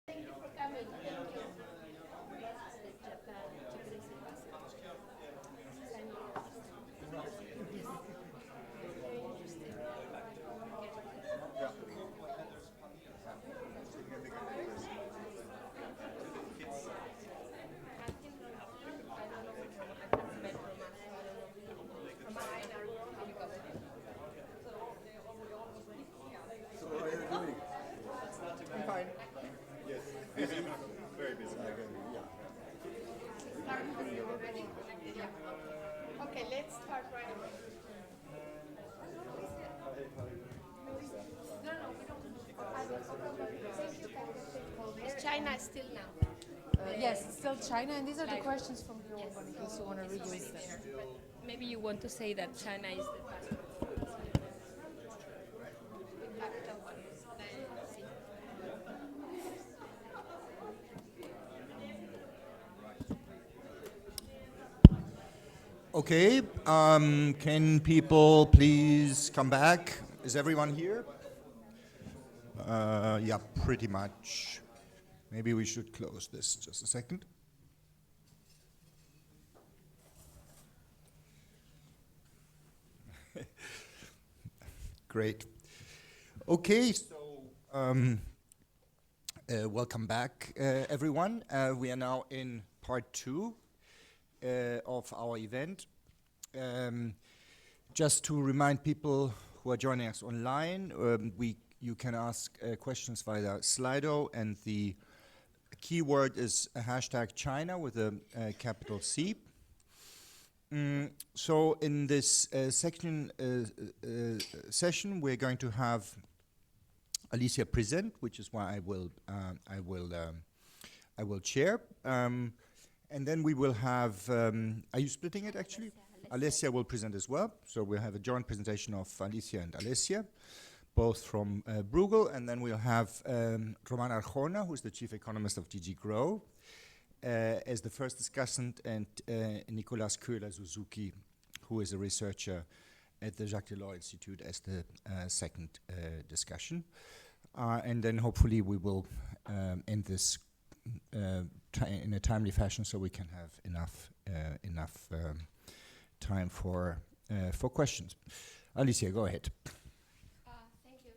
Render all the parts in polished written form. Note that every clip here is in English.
Thank you for coming. Thank you. So how are you doing? I'm fine. Yes. Busy? Very busy. Okay, let's start right away. No, no, we don't. Thank you. Is China still now? Yes, it's still China, and these are the questions from your one in case you want to reuse them. Maybe you want to say that China is the Capital one. Okay, can people please come back? Is everyone here? Yeah, pretty much. Maybe we should close this just a second. Great. Okay, so welcome back, everyone. We are now in part 2 of our event. Just to remind people who are joining us online, you can ask questions via Slido, and the keyword is hashtag China with a capital C. So in this session, we're going to have Alicia present, which is why I will chair. And then we will have, are you splitting it actually? Alicia will present as well. So we'll have a joint presentation of Alicia and Alicia, both from Bruegel. And then we'll have Roman Arjona, who's the chief economist of DG Grow, as the first discussant, and Nicolas Köhler-Suzuki, who is a researcher at the Jacques Delors Institute, as the second discussion. And then hopefully we will end this in a timely fashion, so we can have enough time for questions. Alicia, go ahead. Thank you.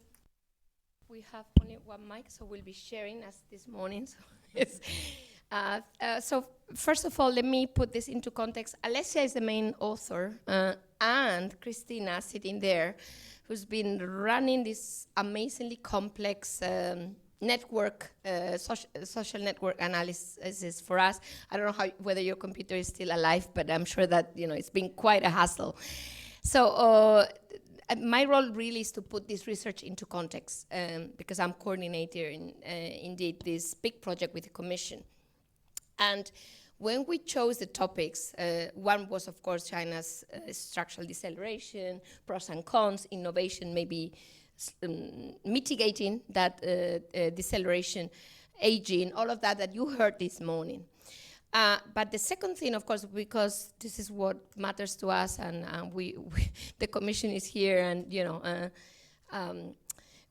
We have only one mic, so we'll be sharing as this morning. So, yes. So first of all, let me put this into context. Alessia is the main author, and Christina sitting there, who's been running this amazingly complex network, social network analysis for us. I don't know whether your computer is still alive, but I'm sure that it's been quite a hassle. So my role really is to put this research into context, because I'm coordinating indeed this big project with the Commission. And when we chose the topics, one was, of course, China's structural deceleration, pros and cons, innovation, maybe mitigating that deceleration, aging, all of that you heard this morning. But the second thing, of course, because this is what matters to us, and the Commission is here, and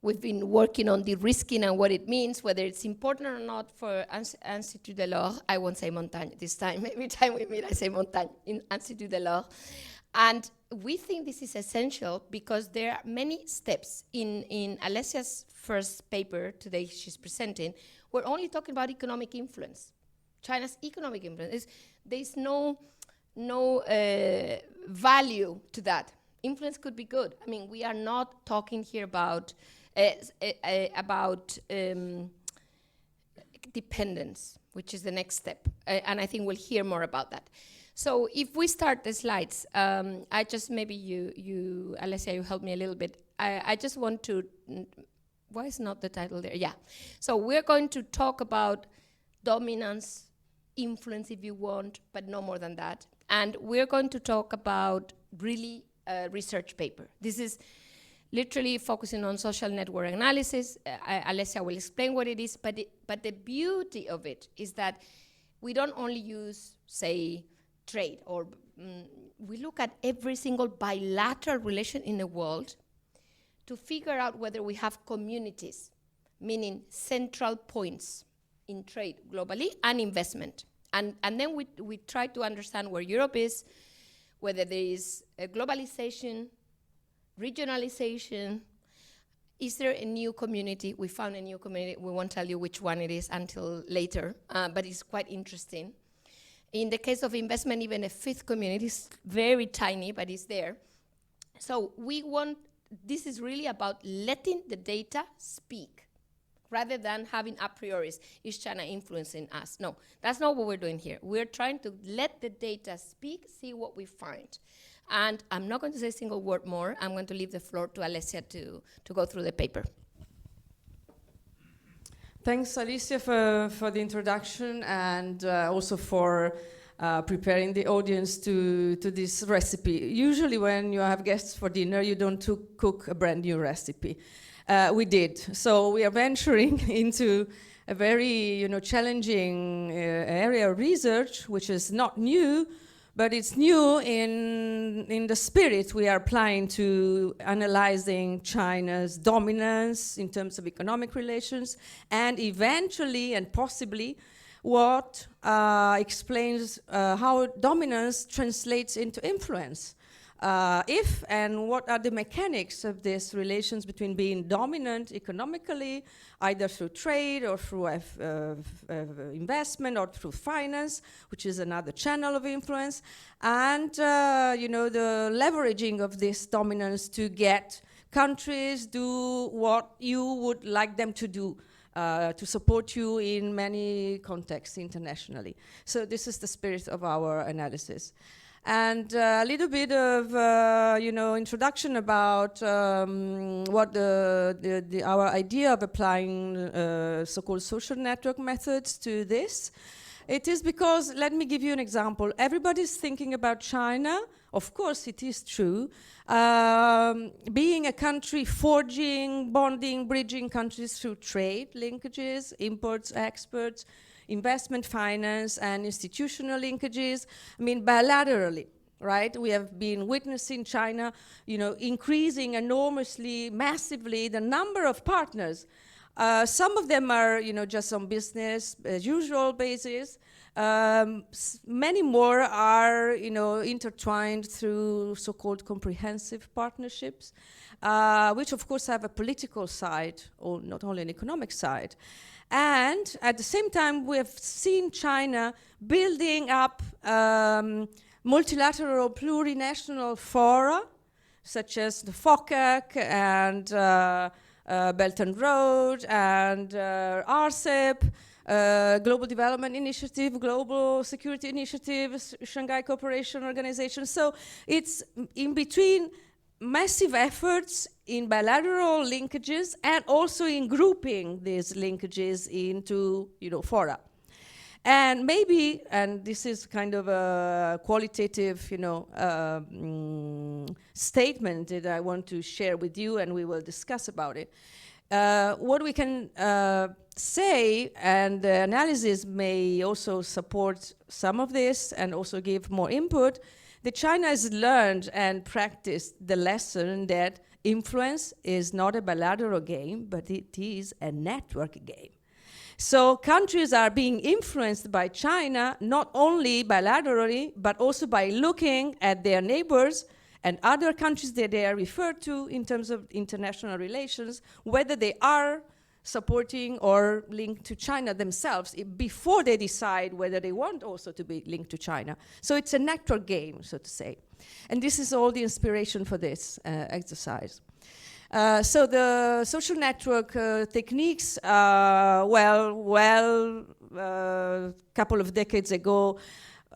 we've been working on de-risking and what it means, whether it's important or not for Institut Delors. I won't say Montagne this time. Every time we meet, I say Montagne in Institut Delors. And we think this is essential because there are many steps. In Alessia's first paper today she's presenting, we're only talking about economic influence. China's economic influence. There's no value to that. Influence could be good. I mean, we are not talking here about dependence, which is the next step. And I think we'll hear more about that. So if we start the slides, I just, maybe you, Alessia, you help me a little bit. I just want to, why is not the title there? Yeah. So we're going to talk about dominance, influence if you want, but no more than that. And we're going to talk about really a research paper. This is literally focusing on social network analysis. Alessia will explain what it is, but the beauty of it is that we don't only use, say, trade, or we look at every single bilateral relation in the world to figure out whether we have communities, meaning central points in trade globally and investment. And then we try to understand where Europe is, whether there is a globalization, regionalization. Is there a new community? We found a new community. We won't tell you which one it is until later, but it's quite interesting. In the case of investment, even a fifth community is very tiny, but it's there. So this is really about letting the data speak, rather than having a prioris, is China influencing us? No, that's not what we're doing here. We're trying to let the data speak, see what we find. And I'm not going to say a single word more. I'm going to leave the floor to Alessia to go through the paper. Thanks, Alicia, for the introduction and also for preparing the audience to this recipe. Usually when you have guests for dinner, you don't cook a brand new recipe. We did. So we are venturing into a very challenging area of research, which is not new, but it's new in the spirit we are applying to analyzing China's dominance in terms of economic relations, and eventually and possibly what explains how dominance translates into influence. If and what are the mechanics of these relations between being dominant economically, either through trade or through investment or through finance, which is another channel of influence, and the leveraging of this dominance to get countries do what you would like them to do, to support you in many contexts internationally. So this is the spirit of our analysis. And a little bit of introduction about what our idea of applying so-called social network methods to this. It is because, let me give you an example. Everybody's thinking about China. Of course, it is true. Being a country forging, bonding, bridging countries through trade linkages, imports, exports, investment, finance, and institutional linkages. I mean, bilaterally, right? We have been witnessing China, increasing enormously, massively the number of partners. Some of them are, just on business as usual basis. Many more are, intertwined through so-called comprehensive partnerships, which of course have a political side, or not only an economic side. And at the same time, we have seen China building up multilateral plurinational fora, such as the FOCAC and Belt and Road and RCEP, Global Development Initiative, Global Security Initiative, Shanghai Cooperation Organization. So it's in between massive efforts in bilateral linkages and also in grouping these linkages into, fora. And maybe, and this is kind of a qualitative, statement that I want to share with you, and we will discuss about it. What we can say, and the analysis may also support some of this and also give more input, that China has learned and practiced the lesson that influence is not a bilateral game, but it is a network game. So countries are being influenced by China not only bilaterally, but also by looking at their neighbors and other countries that they are referred to in terms of international relations, whether they are supporting or linked to China themselves before they decide whether they want also to be linked to China. So it's a network game, so to say. And this is all the inspiration for this exercise. So the social network techniques, couple of decades ago,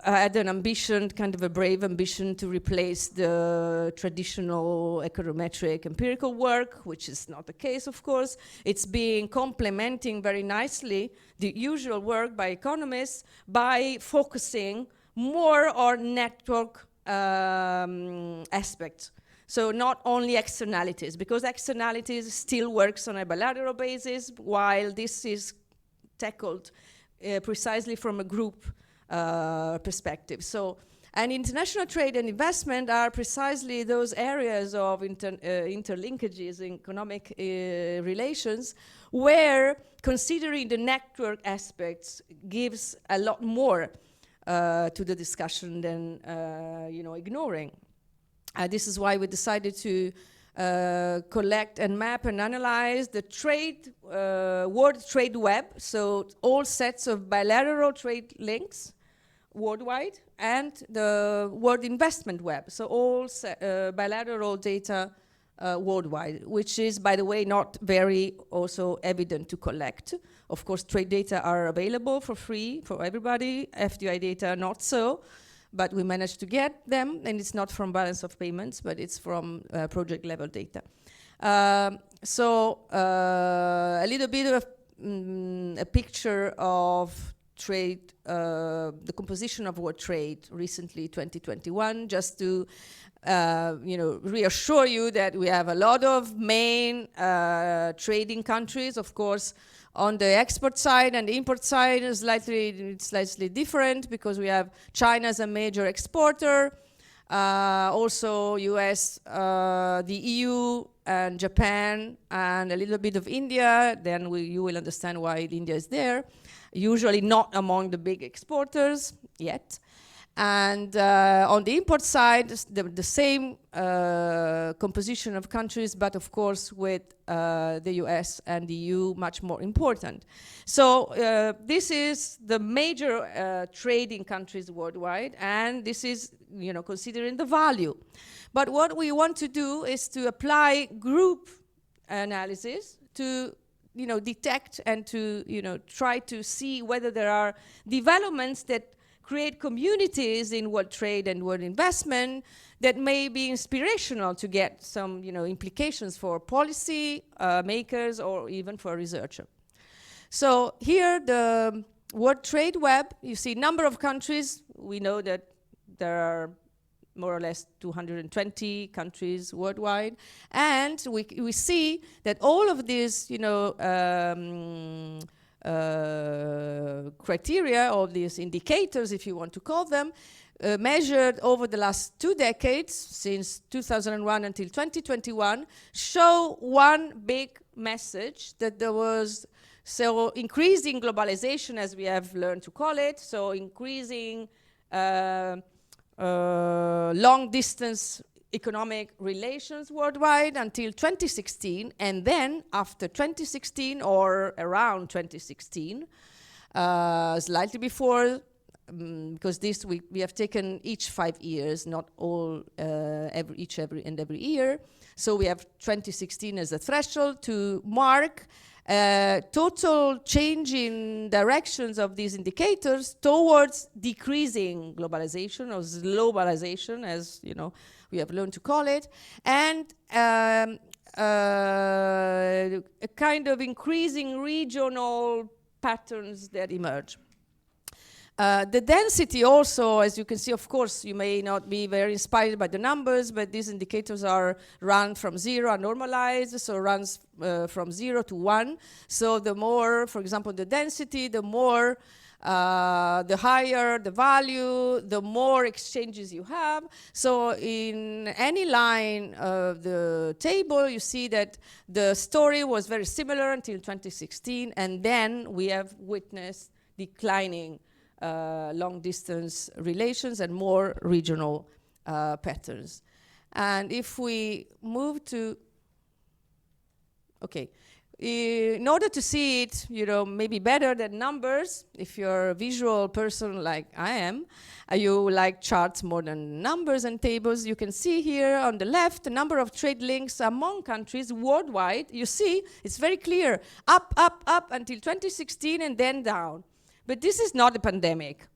had an ambition, kind of a brave ambition, to replace the traditional econometric empirical work, which is not the case, of course. It's being complementing very nicely the usual work by economists by focusing more on network aspects. So not only externalities, because externalities still works on a bilateral basis, while this is tackled precisely from a group perspective. So And international trade and investment are precisely those areas of interlinkages in economic relations where considering the network aspects gives a lot more to the discussion than ignoring. This is why we decided to collect and map and analyze the trade, world trade web, so all sets of bilateral trade links worldwide, and the world investment web, so all bilateral data worldwide, which is, by the way, not very also evident to collect. Of course, trade data are available for free for everybody, FDI data not so, but we managed to get them, and it's not from balance of payments, but it's from project level data. A little bit of a picture of trade, the composition of world trade recently 2021, just to reassure you that we have a lot of main trading countries. Of course, on the export side and the import side is slightly different because we have China as a major exporter, also US, the EU and Japan, and a little bit of India. Then you will understand why India is there. Usually not among the big exporters yet. And on the import side, the same composition of countries, but of course with the US and the EU much more important. So this is the major trading countries worldwide, and this is, considering the value. But what we want to do is to apply group analysis to detect and to try to see whether there are developments that create communities in world trade and world investment that may be inspirational to get some implications for policy makers or even for researchers. So here the World Trade Web, you see number of countries. We know that there are more or less 220 countries worldwide, and we see that all of these criteria, or these indicators, if you want to call them, measured over the last 2 decades, since 2001 until 2021, show one big message, that there was increasing globalization, as we have learned to call it, so increasing long-distance economic relations worldwide until 2016, and then after 2016 or around 2016, slightly before, because this we have taken each 5 years, not all every year. So we have 2016 as a threshold to mark total change in directions of these indicators towards decreasing globalization, or globalization, as we have learned to call it, and a kind of increasing regional patterns that emerge. The density also, as you can see, of course, you may not be very inspired by the numbers, but these indicators are run from 0 and normalized, so runs from 0 to 1. So the more, for example, the density, the more, the higher the value, the more exchanges you have. So in any line of the table, you see that the story was very similar until 2016, and then we have witnessed declining long-distance relations and more regional patterns. And if we move to, okay, in order to see it, maybe better than numbers, if you're a visual person like I am, you like charts more than numbers and tables, you can see here on the left the number of trade links among countries worldwide. You see, it's very clear, up, up, up until 2016 and then down. But this is not a pandemic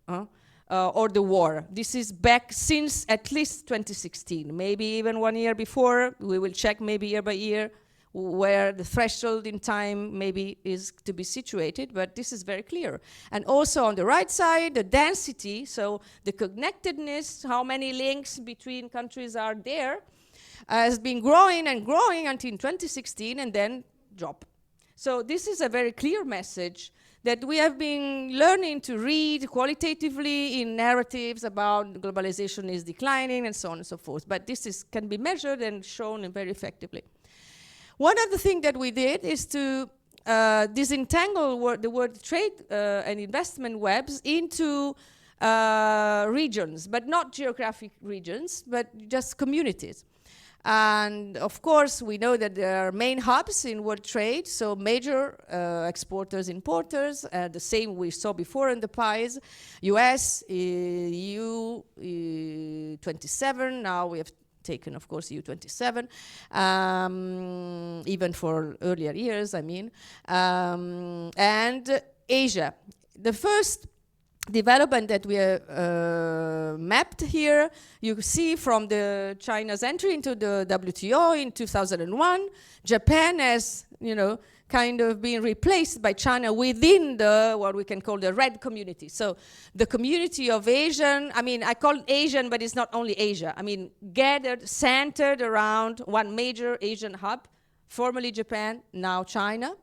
or the war. This is back since at least 2016, maybe even 1 year before. We will check maybe year by year where the threshold in time maybe is to be situated, but this is very clear. And also on the right side, the density, so the connectedness, how many links between countries are there, has been growing and growing until 2016 and then drop. So this is a very clear message that we have been learning to read qualitatively in narratives about globalization is declining and so on and so forth. But this can be measured and shown very effectively. One of the things that we did is to disentangle the word trade and investment webs into regions, but not geographic regions, but just communities. And of course, we know that there are main hubs in world trade, so major exporters, importers, the same we saw before in the pies, US, EU, 27, now we have taken, of course, EU 27, even for earlier years, I mean, and Asia. The first development that we mapped here, you see from China's entry into the WTO in 2001, Japan has, kind of been replaced by China within what we can call the red community. So the community of Asian, I call it Asian, but it's not only Asia. Gathered, centered around one major Asian hub, formerly Japan, now China.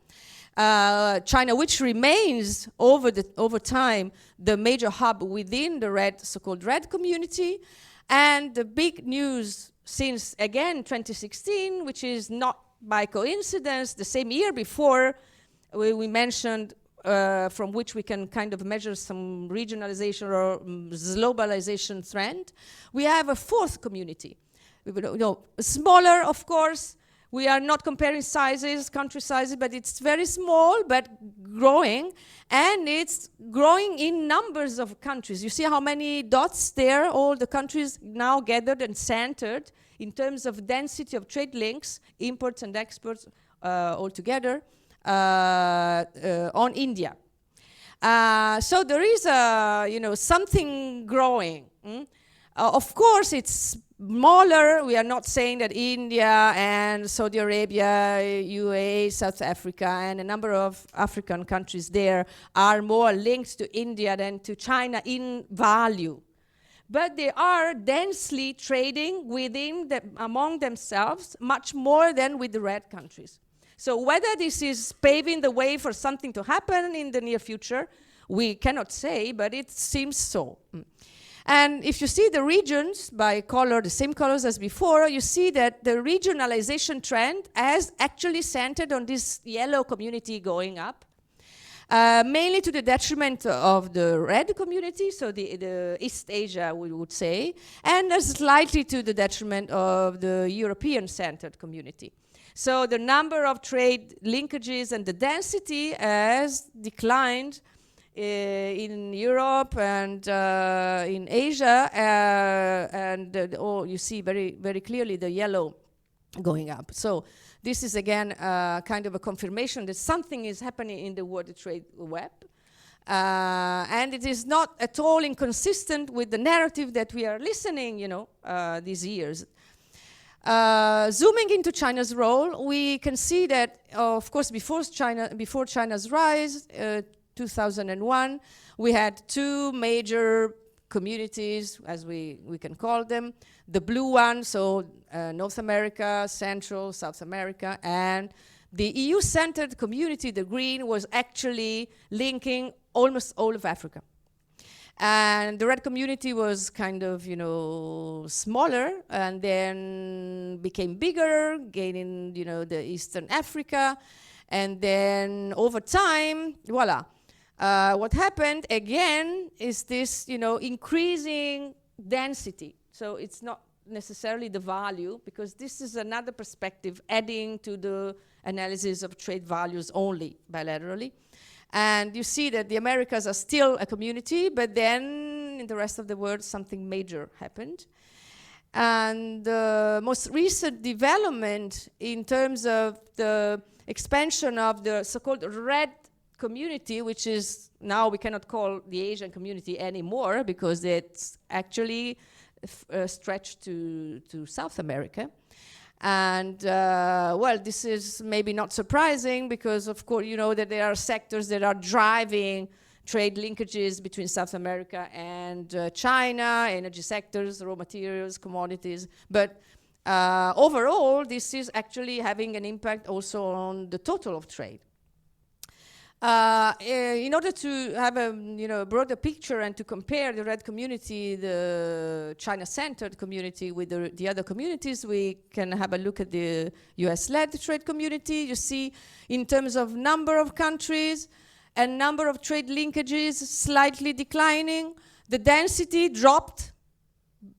China, which remains over time the major hub within the so-called red community. And the big news since, again, 2016, which is not by coincidence, the same year before we mentioned, from which we can kind of measure some regionalization or globalization trend, we have a fourth community. Smaller, of course. We are not comparing sizes, country sizes, but it's very small, but growing. And it's growing in numbers of countries. You see how many dots there, all the countries now gathered and centered in terms of density of trade links, imports and exports all together, on India. So there is something growing. Of course, it's smaller. We are not saying that India and Saudi Arabia, UAE, South Africa, and a number of African countries there are more linked to India than to China in value. But they are densely trading among themselves much more than with the red countries. So whether this is paving the way for something to happen in the near future, we cannot say, but it seems so. And if you see the regions by color, the same colors as before, you see that the regionalization trend has actually centered on this yellow community going up, mainly to the detriment of the red community, so the East Asia, we would say, and slightly to the detriment of the European-centered community. So the number of trade linkages and the density has declined in Europe and in Asia, and you see very, very clearly the yellow going up. So this is again kind of a confirmation that something is happening in the world trade web, and it is not at all inconsistent with the narrative that we are listening, these years. Zooming into China's role, we can see that, of course, before China's rise, 2001, we had two major communities, as we can call them. The blue one, so North America, Central, South America, and the EU-centered community, the green, was actually linking almost all of Africa. And the red community was kind of, smaller, and then became bigger, gaining, the Eastern Africa. And then over time, voila. What happened again is this, increasing density. So it's not necessarily the value, because this is another perspective adding to the analysis of trade values only bilaterally. And you see that the Americas are still a community, but then in the rest of the world, something major happened. And the most recent development in terms of the expansion of the so-called red community, which is now we cannot call the Asian community anymore because it's actually stretched to South America. And this is maybe not surprising because, of course, you know that there are sectors that are driving trade linkages between South America and China, energy sectors, raw materials, commodities. But overall, this is actually having an impact also on the total of trade. In order to have a broader picture and to compare the RED community, the China-centered community, with the other communities, we can have a look at the US-led trade community. You see, in terms of number of countries and number of trade linkages, slightly declining. The density dropped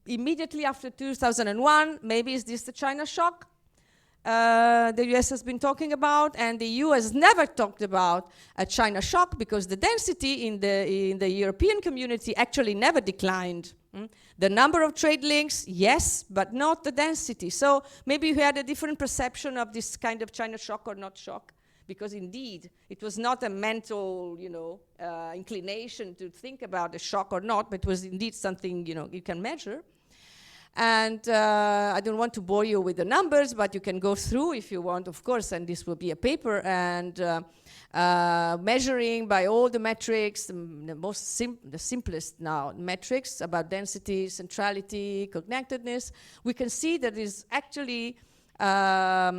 immediately after 2001. Maybe is this the China shock the US has been talking about, and the EU has never talked about a China shock because the density in the European community actually never declined. The number of trade links, yes, but not the density. So maybe we had a different perception of this kind of China shock or not shock, because indeed it was not a mental, inclination to think about a shock or not, but it was indeed something you can measure. And I don't want to bore you with the numbers, but you can go through if you want, of course, and this will be a paper, and measuring by all the metrics, the simplest now metrics about density, centrality, connectedness. We can see that is actually a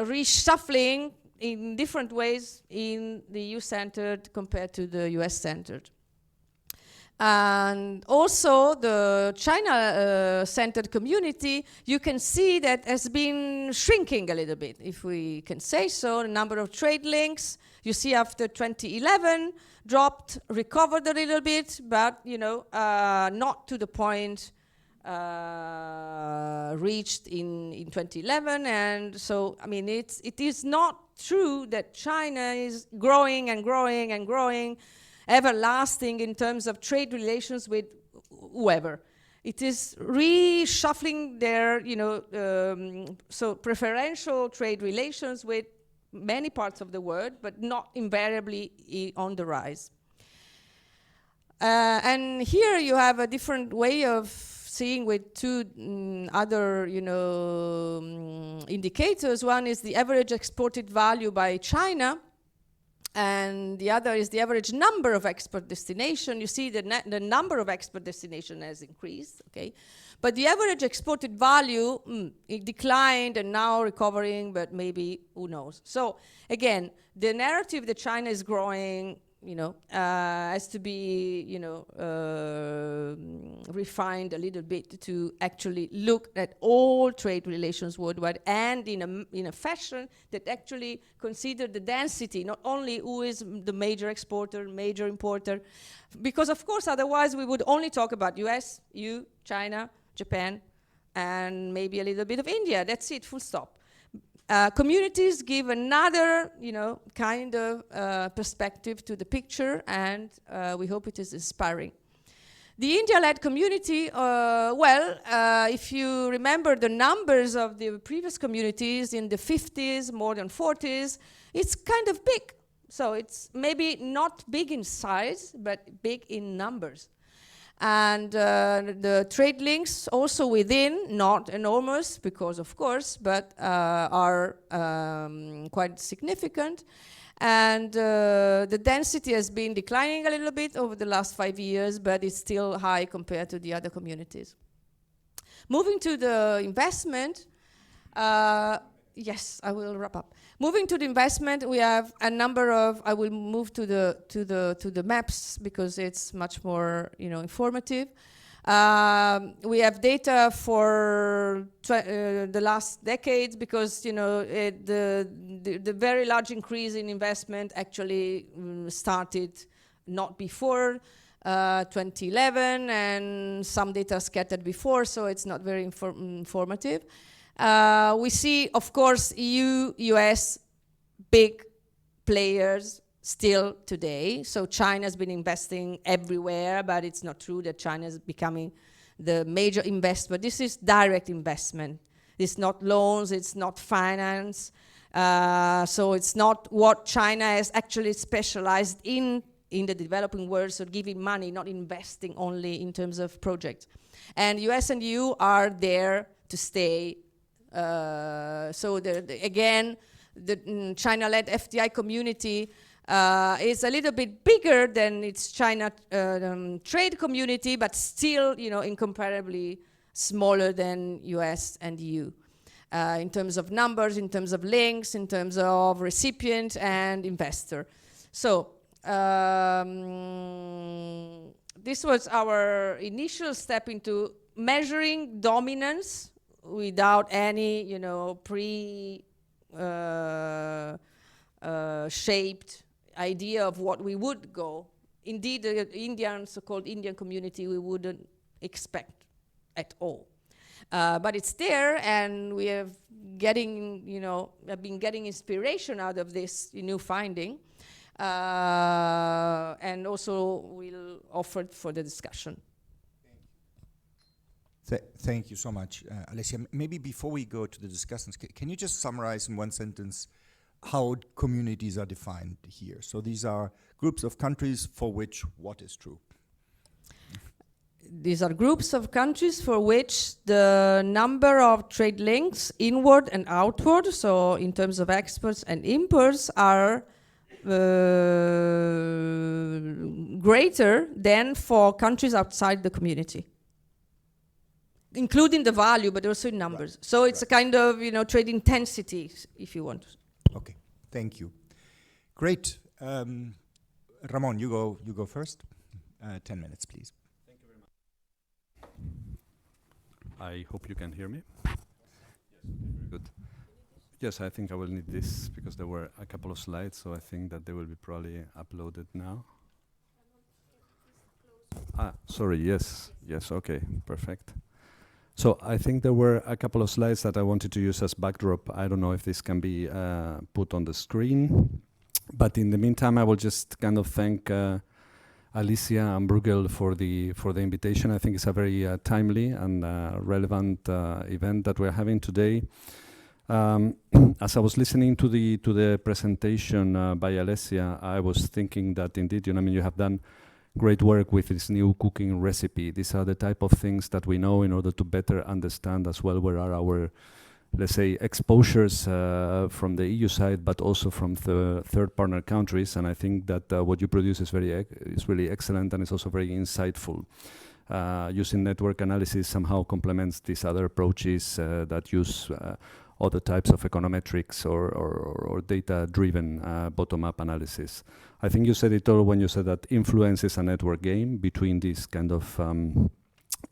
reshuffling in different ways in the EU-centered compared to the US-centered. And also the China-centered community, you can see that has been shrinking a little bit, if we can say so. The number of trade links, you see after 2011, dropped, recovered a little bit, but not to the point reached in 2011. And so, I mean, it is not true that China is growing and growing and growing, everlasting in terms of trade relations with whoever. It is reshuffling their, so preferential trade relations with many parts of the world, but not invariably on the rise. And here you have a different way of seeing with two other, indicators. One is the average exported value by China, and the other is the average number of export destination. You see the number of export destination has increased, okay? But the average exported value, it declined and now recovering, but maybe, who knows? So again, the narrative that China is growing, has to be, refined a little bit to actually look at all trade relations worldwide, and in a fashion that actually consider the density, not only who is the major exporter, major importer, because of course otherwise we would only talk about US, EU, China, Japan, and maybe a little bit of India. That's it, full stop. Communities give another, kind of perspective to the picture, and we hope it is inspiring. The India-led community, if you remember the numbers of the previous communities in the 50s, more than 40s, it's kind of big. So it's maybe not big in size, but big in numbers. And the trade links also within, not enormous, because of course, but are quite significant. And the density has been declining a little bit over the last 5 years, but it's still high compared to the other communities. Moving to the investment, yes, I will wrap up. Moving to the investment, we have a number of. I will move to the maps because it's much more informative. We have data for the last decades because the very large increase in investment actually started not before 2011, and some data scattered before, so it's not very informative. We see, of course, EU, US, big players still today. So China's been investing everywhere, but it's not true that China is becoming the major investor. This is direct investment. It's not loans, it's not finance. So it's not what China has actually specialized in the developing world, so giving money, not investing only in terms of projects. And US and EU are there to stay. So again, the China-led FDI community is a little bit bigger than its China trade community, but still, incomparably smaller than US and EU. in terms of numbers, in terms of links, in terms of recipient and investor. So this was our initial step into measuring dominance without any, you know, shaped idea of what we would go. Indeed, the Indian, so-called Indian community, we wouldn't expect at all. But it's there, and we have been getting inspiration out of this new finding, and also we'll offer it for the discussion. Thank you so much, Alessia. Maybe before we go to the discussions, can you just summarize in one sentence how communities are defined here? So these are groups of countries for which what is true? These are groups of countries for which the number of trade links inward and outward, so in terms of exports and imports, are greater than for countries outside the community, including the value, but also in numbers. Right. So it's a kind of, you know, trade intensity, if you want. Okay, thank you. Great. Ramon, you go first. 10 minutes, please. Thank you very much. I hope you can hear me. Yes, very good. Yes, I think I will need this because there were a couple of slides, so I think that they will be probably uploaded now. Sorry, yes, okay, perfect. So I think there were a couple of slides that I wanted to use as backdrop. I don't know if this can be put on the screen, but in the meantime, I will just kind of thank Alicia and Bruegel for the invitation. I think it's a very timely and relevant event that we're having today. As I was listening to the presentation by Alessia, I was thinking that indeed, you have done great work with this new cooking recipe. These are the type of things that we know in order to better understand as well where are our, let's say, exposures from the EU side, but also from the third partner countries. And I think that what you produce is really excellent, and it's also very insightful. Using network analysis somehow complements these other approaches that use other types of econometrics or data-driven bottom-up analysis. I think you said it all when you said that influence is a network game between these kind of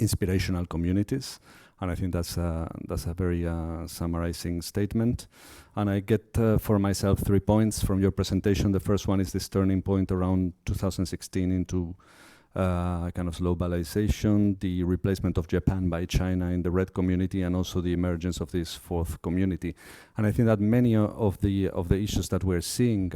inspirational communities, and I think that's a very summarizing statement. And I get for myself 3 points from your presentation. The first one is this turning point around 2016 into kind of globalization, the replacement of Japan by China in the red community, and also the emergence of this fourth community. And I think that many of the issues that we're seeing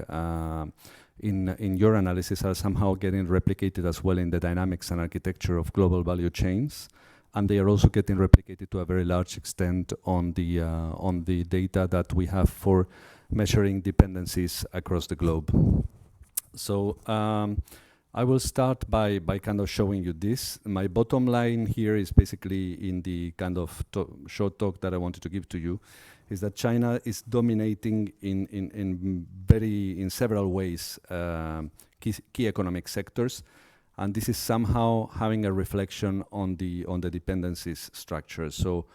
in your analysis are somehow getting replicated as well in the dynamics and architecture of global value chains, and they are also getting replicated to a very large extent on the data that we have for measuring dependencies across the globe. So I will start by kind of showing you this. My bottom line here is basically in the kind of short talk that I wanted to give to you, is that China is dominating in several ways key economic sectors, and this is somehow having a reflection on the dependencies structure. So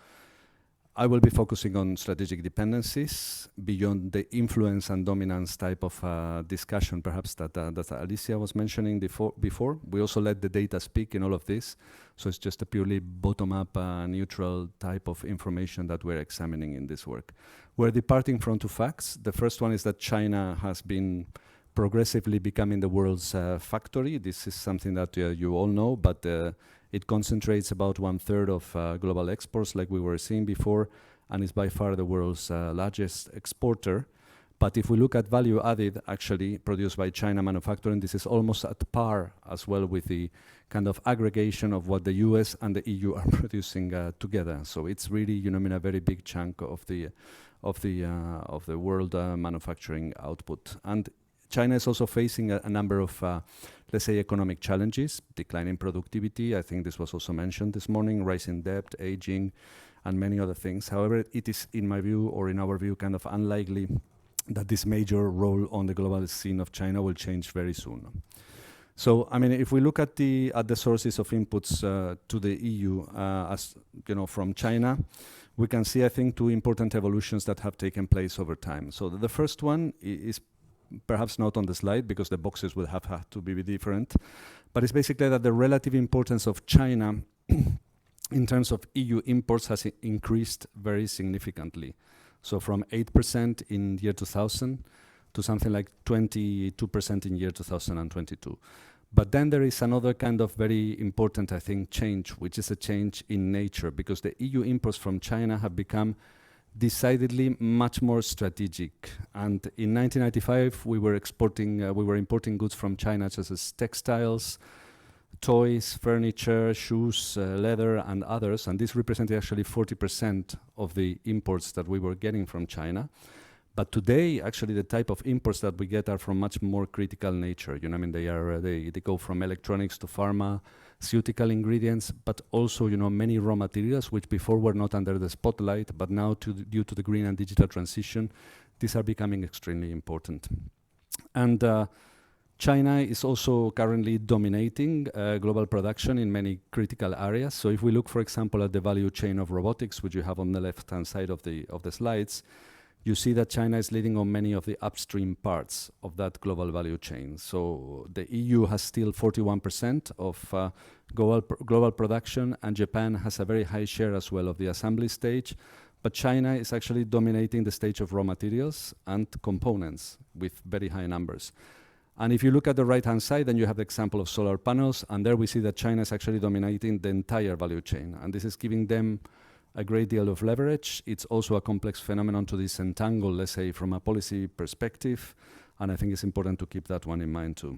I will be focusing on strategic dependencies beyond the influence and dominance type of discussion, perhaps that Alicia was mentioning before. We also let the data speak in all of this, so it's just a purely bottom-up, neutral type of information that we're examining in this work. We're departing from two facts. The first one is that China has been progressively becoming the world's factory. This is something that you all know, but it concentrates about 1/3 of global exports, like we were seeing before, and is by far the world's largest exporter. But if we look at value added, actually produced by China manufacturing, this is almost at par as well with the kind of aggregation of what the US and the EU are producing together. So it's really, a very big chunk of the world manufacturing output. And China is also facing a number of, let's say, economic challenges, declining productivity. I think this was also mentioned this morning, rising debt, aging, and many other things. However, it is, in my view, or in our view, kind of unlikely that this major role on the global scene of China will change very soon. So, I mean, if we look at the sources of inputs to the EU, as from China, we can see, I think, two important evolutions that have taken place over time. So the first one is perhaps not on the slide because the boxes will have had to be different, but it's basically that the relative importance of China in terms of EU imports has increased very significantly. So from 8% in year 2000 to something like 22% in year 2022. But then there is another kind of very important, I think, change, which is a change in nature, because the EU imports from China have become decidedly much more strategic. And in 1995, we were importing goods from China, such as textiles, toys, furniture, shoes, leather, and others. And this represented actually 40% of the imports that we were getting from China. But today, actually, the type of imports that we get are from much more critical nature. You know, I mean, they go from electronics to pharmaceutical ingredients, but also, you know, many raw materials which before were not under the spotlight, but now, due to the green and digital transition, these are becoming extremely important. And China is also currently dominating global production in many critical areas. So if we look, for example, at the value chain of robotics, which you have on the left-hand side of the slides, you see that China is leading on many of the upstream parts of that global value chain. So the EU has still 41% of global production, and Japan has a very high share as well of the assembly stage. But China is actually dominating the stage of raw materials and components with very high numbers. And if you look at the right-hand side, then you have the example of solar panels, and there we see that China is actually dominating the entire value chain. And this is giving them a great deal of leverage. It's also a complex phenomenon to disentangle, let's say, from a policy perspective, and I think it's important to keep that one in mind too.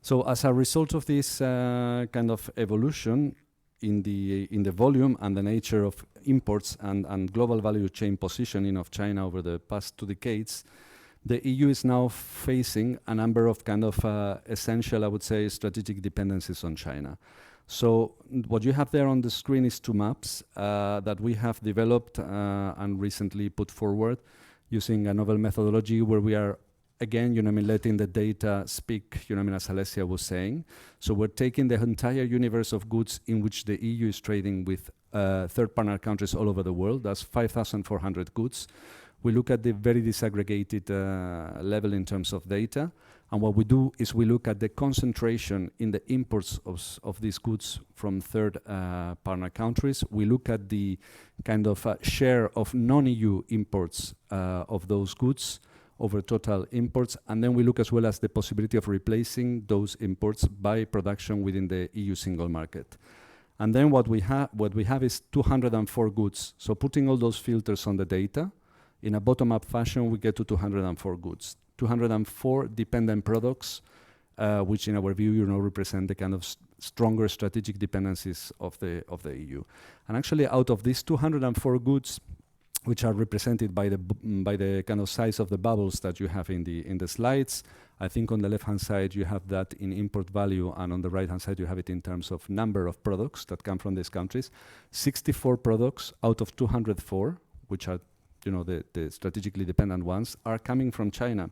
So as a result of this kind of evolution in the volume and the nature of imports and global value chain positioning of China over the past 2 decades, the EU is now facing a number of kind of essential, I would say, strategic dependencies on China. So what you have there on the screen is 2 maps that we have developed and recently put forward using a novel methodology where we are, again, you know, I mean, letting the data speak, you know, I mean, as Alessia was saying. So we're taking the entire universe of goods in which the EU is trading with third partner countries all over the world. That's 5,400 goods. We look at the very disaggregated level in terms of data. And what we do is we look at the concentration in the imports of these goods from third partner countries. We look at the kind of share of non-EU imports of those goods over total imports. And then we look as well as the possibility of replacing those imports by production within the EU single market. And then what we have is 204 goods. So putting all those filters on the data, in a bottom-up fashion, we get to 204 goods. 204 dependent products, which in our view, you know, represent the kind of stronger strategic dependencies of the EU. And actually, out of these 204 goods, which are represented by the kind of size of the bubbles that you have in the slides, I think on the left-hand side you have that in import value, and on the right-hand side you have it in terms of number of products that come from these countries. 64 products out of 204, which are, you know, the strategically dependent ones, are coming from China.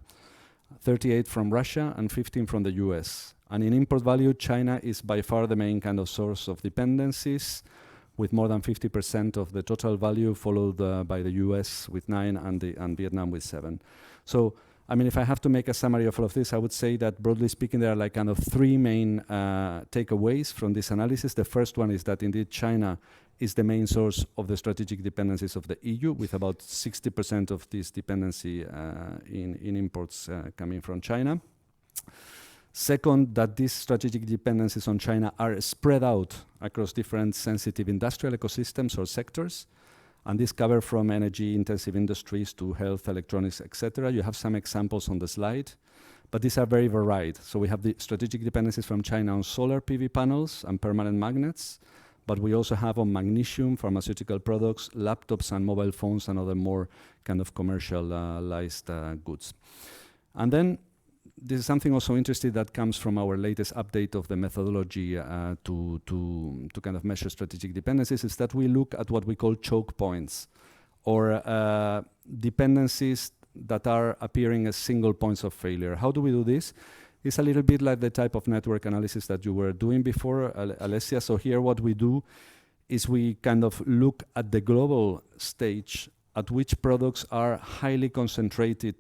38 from Russia and 15 from the US. And in import value, China is by far the main kind of source of dependencies, with more than 50% of the total value, followed by the US with 9 and Vietnam with 7. So, I mean, if I have to make a summary of all of this, I would say that broadly speaking, there are like kind of 3 main takeaways from this analysis. The first one is that indeed China is the main source of the strategic dependencies of the EU, with about 60% of this dependency in imports coming from China. Second, that these strategic dependencies on China are spread out across different sensitive industrial ecosystems or sectors, and these cover from energy-intensive industries to health, electronics, etc. You have some examples on the slide, but these are very varied. So we have the strategic dependencies from China on solar PV panels and permanent magnets, but we also have on magnesium, pharmaceutical products, laptops and mobile phones, and other more kind of commercialized goods. And then this is something also interesting that comes from our latest update of the methodology to kind of measure strategic dependencies, is that we look at what we call choke points, or dependencies that are appearing as single points of failure. How do we do this? It's a little bit like the type of network analysis that you were doing before, Alessia. So here what we do is we kind of look at the global stage at which products are highly concentrated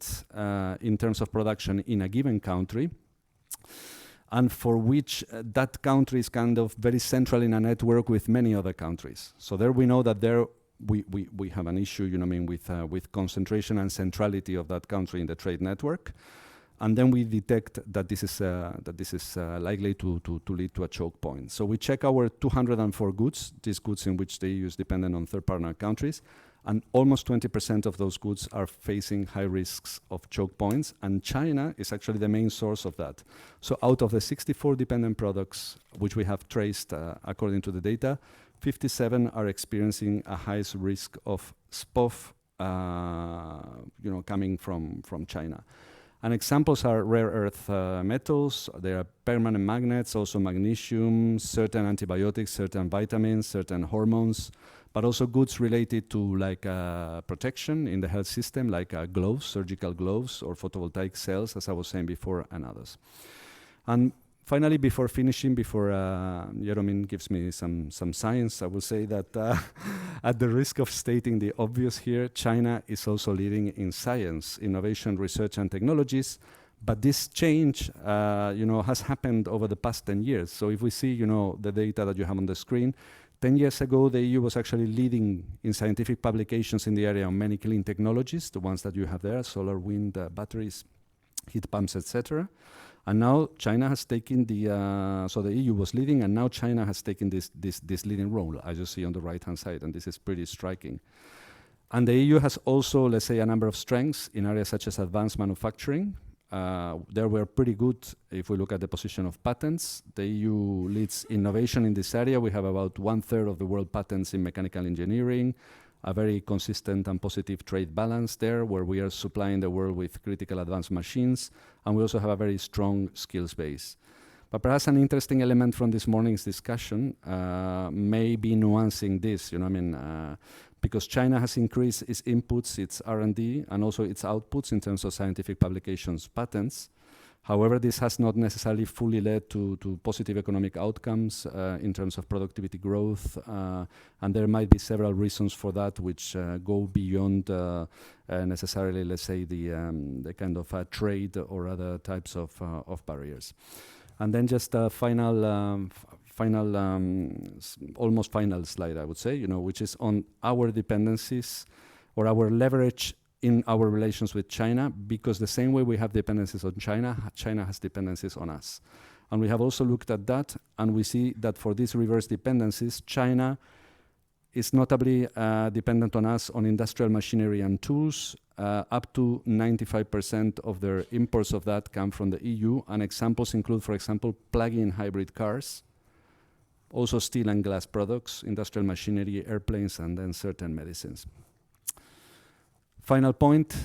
in terms of production in a given country, and for which that country is kind of very central in a network with many other countries. So there we know that there we have an issue, you know, I mean, with concentration and centrality of that country in the trade network, and then we detect that this is likely to lead to a choke point. So we check our 204 goods, these goods in which the EU is dependent on third partner countries, and almost 20% of those goods are facing high risks of choke points, and China is actually the main source of that. So out of the 64 dependent products which we have traced according to the data, 57 are experiencing a highest risk of SPOF, you know, coming from China. And examples are rare earth metals, there are permanent magnets, also magnesium, certain antibiotics, certain vitamins, certain hormones, but also goods related to like protection in the health system, like gloves, surgical gloves, or photovoltaic cells, as I was saying before, and others. And finally, before finishing, before Jeromin gives me some science, I will say that at the risk of stating the obvious here, China is also leading in science, innovation, research, and technologies. But this change, you know, has happened over the past 10 years. So if we see, you know, the data that you have on the screen, 10 years ago, the EU was actually leading in scientific publications in the area of many clean technologies, the ones that you have there, solar, wind, batteries, heat pumps, etc. And now China has taken so the EU was leading, and now China has taken this leading role, as you see on the right-hand side, and this is pretty striking. And the EU has also, let's say, a number of strengths in areas such as advanced manufacturing. There we're pretty good if we look at the position of patents. The EU leads innovation in this area. We have about 1/3 of the world patents in mechanical engineering, a very consistent and positive trade balance there, where we are supplying the world with critical advanced machines, and we also have a very strong skills base. But perhaps an interesting element from this morning's discussion may be nuancing this, you know, I mean, because China has increased its inputs, its R&D, and also its outputs in terms of scientific publications, patents. However, this has not necessarily fully led to positive economic outcomes in terms of productivity growth, and there might be several reasons for that which go beyond necessarily, let's say, the kind of trade or other types of barriers. And then just a almost final slide, I would say, you know, which is on our dependencies or our leverage in our relations with China, because the same way we have dependencies on China, China has dependencies on us. And we have also looked at that, and we see that for these reverse dependencies, China is notably dependent on us on industrial machinery and tools. Up to 95% of their imports of that come from the EU, and examples include, for example, plug-in hybrid cars, also steel and glass products, industrial machinery, airplanes, and then certain medicines. Final point,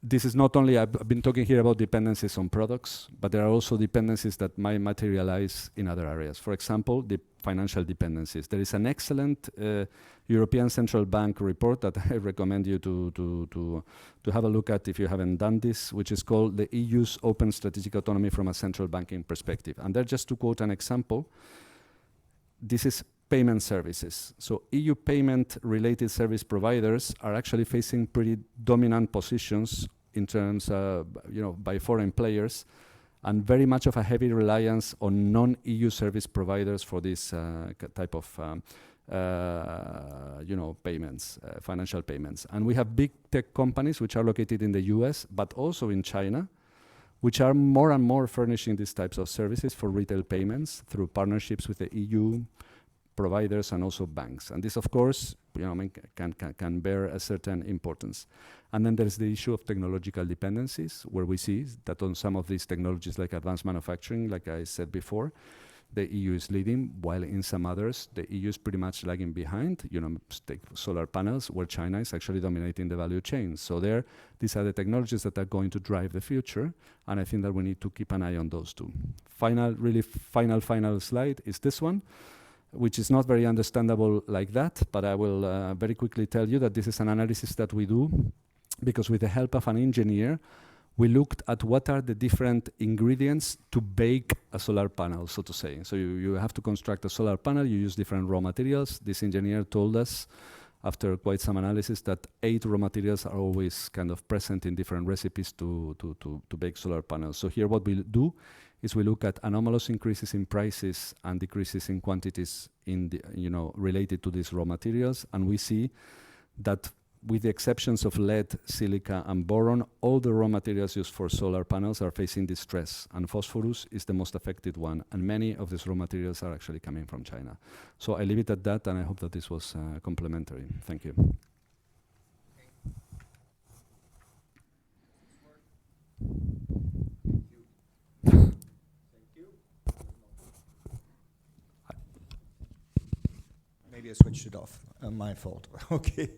this is not only, I've been talking here about dependencies on products, but there are also dependencies that might materialize in other areas. For example, the financial dependencies. There is an excellent European Central Bank report that I recommend you to have a look at if you haven't done this, which is called the EU's Open Strategic Autonomy from a Central Banking Perspective. And there, just to quote an example, this is payment services. So EU payment-related service providers are actually facing pretty dominant positions in terms of, you know, by foreign players, and very much of a heavy reliance on non-EU service providers for this type of, you know, payments, financial payments. And we have big tech companies which are located in the US, but also in China, which are more and more furnishing these types of services for retail payments through partnerships with the EU providers and also banks. And this, of course, you know, can bear a certain importance. And then there's the issue of technological dependencies, where we see that on some of these technologies like advanced manufacturing, like I said before, the EU is leading, while in some others, the EU is pretty much lagging behind. You know, take solar panels, where China is actually dominating the value chain. So these are the technologies that are going to drive the future, and I think that we need to keep an eye on those two. Final slide is this one, which is not very understandable like that, but I will very quickly tell you that this is an analysis that we do because with the help of an engineer, we looked at what are the different ingredients to bake a solar panel, so to say. So you have to construct a solar panel, you use different raw materials. This engineer told us, after quite some analysis, that 8 raw materials are always kind of present in different recipes to bake solar panels. So here what we do is we look at anomalous increases in prices and decreases in quantities in the, related to these raw materials, and we see that with the exceptions of lead, silica, and boron, all the raw materials used for solar panels are facing distress, and phosphorus is the most affected one, and many of these raw materials are actually coming from China. So I leave it at that, and I hope that this was complementary. Thank you. Maybe I switched it off. My fault. Okay.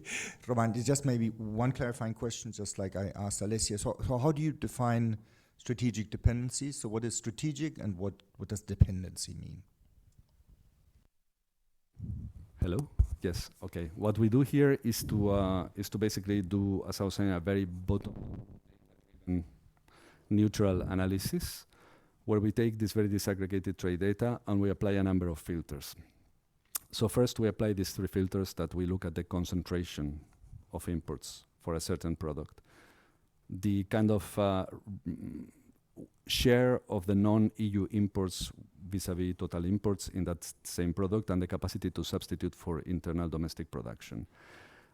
Roman, just maybe one clarifying question, just like I asked Alessia. So how do you define strategic dependency? So what is strategic and what does dependency mean? Hello? Yes, okay. What we do here is to basically do, as I was saying, a very bottom neutral analysis where we take this very disaggregated trade data and we apply a number of filters. So first we apply these 3 filters that we look at the concentration of imports for a certain product, the kind of share of the non-EU imports vis-a-vis total imports in that same product, and the capacity to substitute for internal domestic production.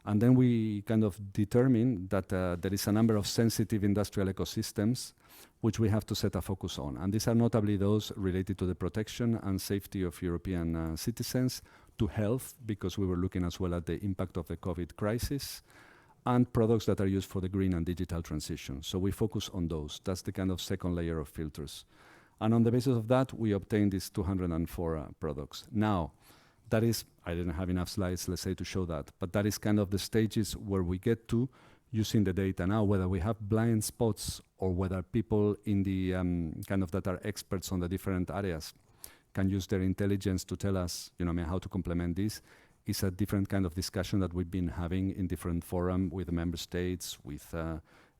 And then we kind of determine that there is a number of sensitive industrial ecosystems which we have to set a focus on. And these are notably those related to the protection and safety of European citizens, to health, because we were looking as well at the impact of the COVID crisis, and products that are used for the green and digital transition. So we focus on those. That's the kind of second layer of filters. And on the basis of that, we obtained these 204 products. Now, that is, I didn't have enough slides, let's say, to show that, but that is kind of the stages where we get to using the data now, whether we have blind spots or whether people in the kind of that are experts on the different areas can use their intelligence to tell us, how to complement this, is a different kind of discussion that we've been having in different forums with the member states, with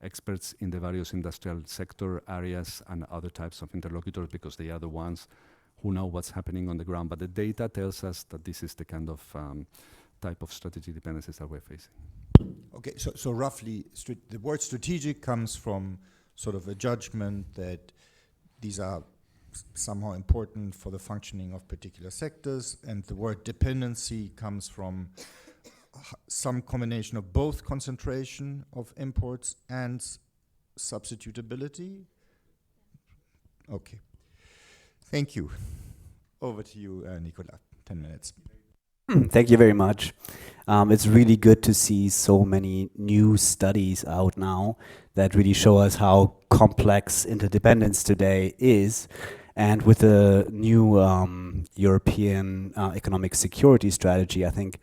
experts in the various industrial sector areas and other types of interlocutors, because they are the ones who know what's happening on the ground. But the data tells us that this is the kind of type of strategic dependencies that we're facing. Okay, so roughly, the word strategic comes from sort of a judgment that these are somehow important for the functioning of particular sectors, and the word dependency comes from some combination of both concentration of imports and substitutability. Okay, thank you. Over to you, Nicola, 10 minutes. Thank you very much. It's really good to see so many new studies out now that really show us how complex interdependence today is. And with the new European economic security strategy, I think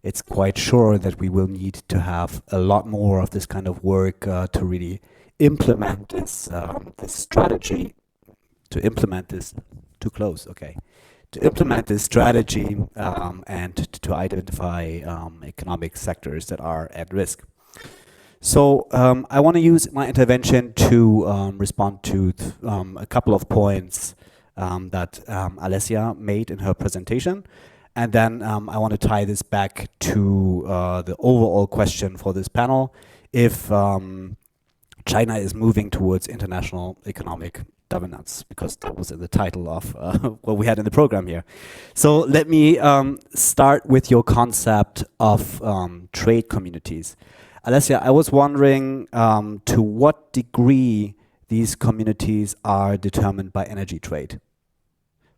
it's quite sure that we will need to have a lot more of this kind of work to really implement this strategy, to implement this strategy and to identify economic sectors that are at risk. So I want to use my intervention to respond to a couple of points that Alessia made in her presentation. And then I want to tie this back to the overall question for this panel. If China is moving towards international economic dominance, because that was in the title of what we had in the program here. So let me start with your concept of trade communities. Alessia, I was wondering to what degree these communities are determined by energy trade.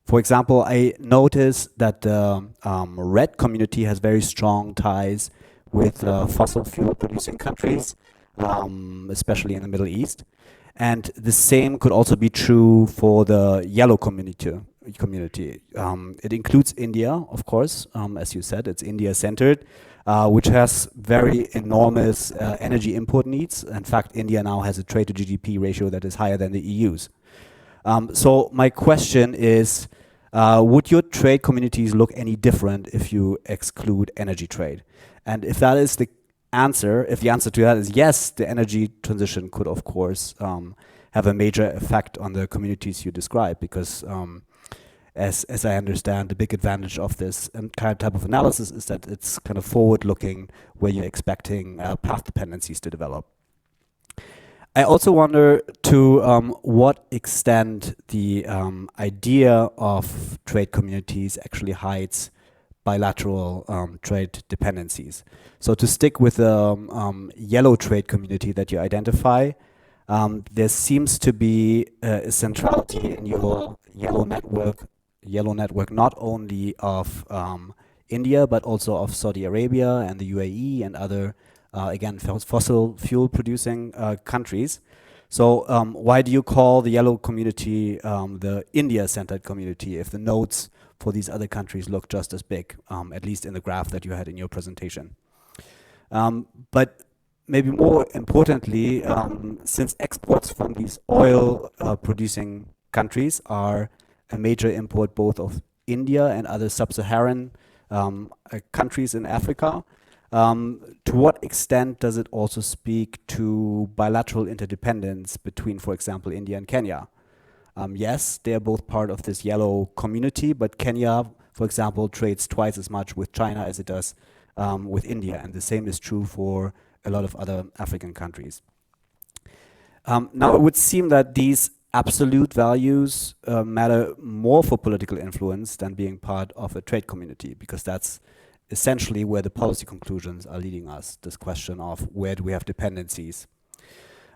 For example, I noticed that the red community has very strong ties with fossil fuel producing countries, especially in the Middle East. And the same could also be true for the yellow community. It includes India, of course, as you said, it's India-centered, which has very enormous energy import needs. In fact, India now has a trade to GDP ratio that is higher than the EU's. So my question is, would your trade communities look any different if you exclude energy trade? And if that is the answer, if the answer to that is yes, the energy transition could, of course, have a major effect on the communities you describe, because as I understand, the big advantage of this kind of type of analysis is that it's kind of forward-looking, where you're expecting path dependencies to develop. I also wonder to what extent the idea of trade communities actually hides bilateral trade dependencies. So to stick with the yellow trade community that you identify, there seems to be a centrality in your yellow network not only of India, but also of Saudi Arabia and the UAE and other, again, fossil fuel producing countries. So why do you call the yellow community the India-centered community if the nodes for these other countries look just as big, at least in the graph that you had in your presentation? But maybe more importantly, since exports from these oil producing countries are a major import both of India and other sub-Saharan countries in Africa, to what extent does it also speak to bilateral interdependence between, for example, India and Kenya? Yes, they are both part of this yellow community, but Kenya, for example, trades twice as much with China as it does with India, and the same is true for a lot of other African countries. Now, it would seem that these absolute values matter more for political influence than being part of a trade community, because that's essentially where the policy conclusions are leading us, this question of where do we have dependencies.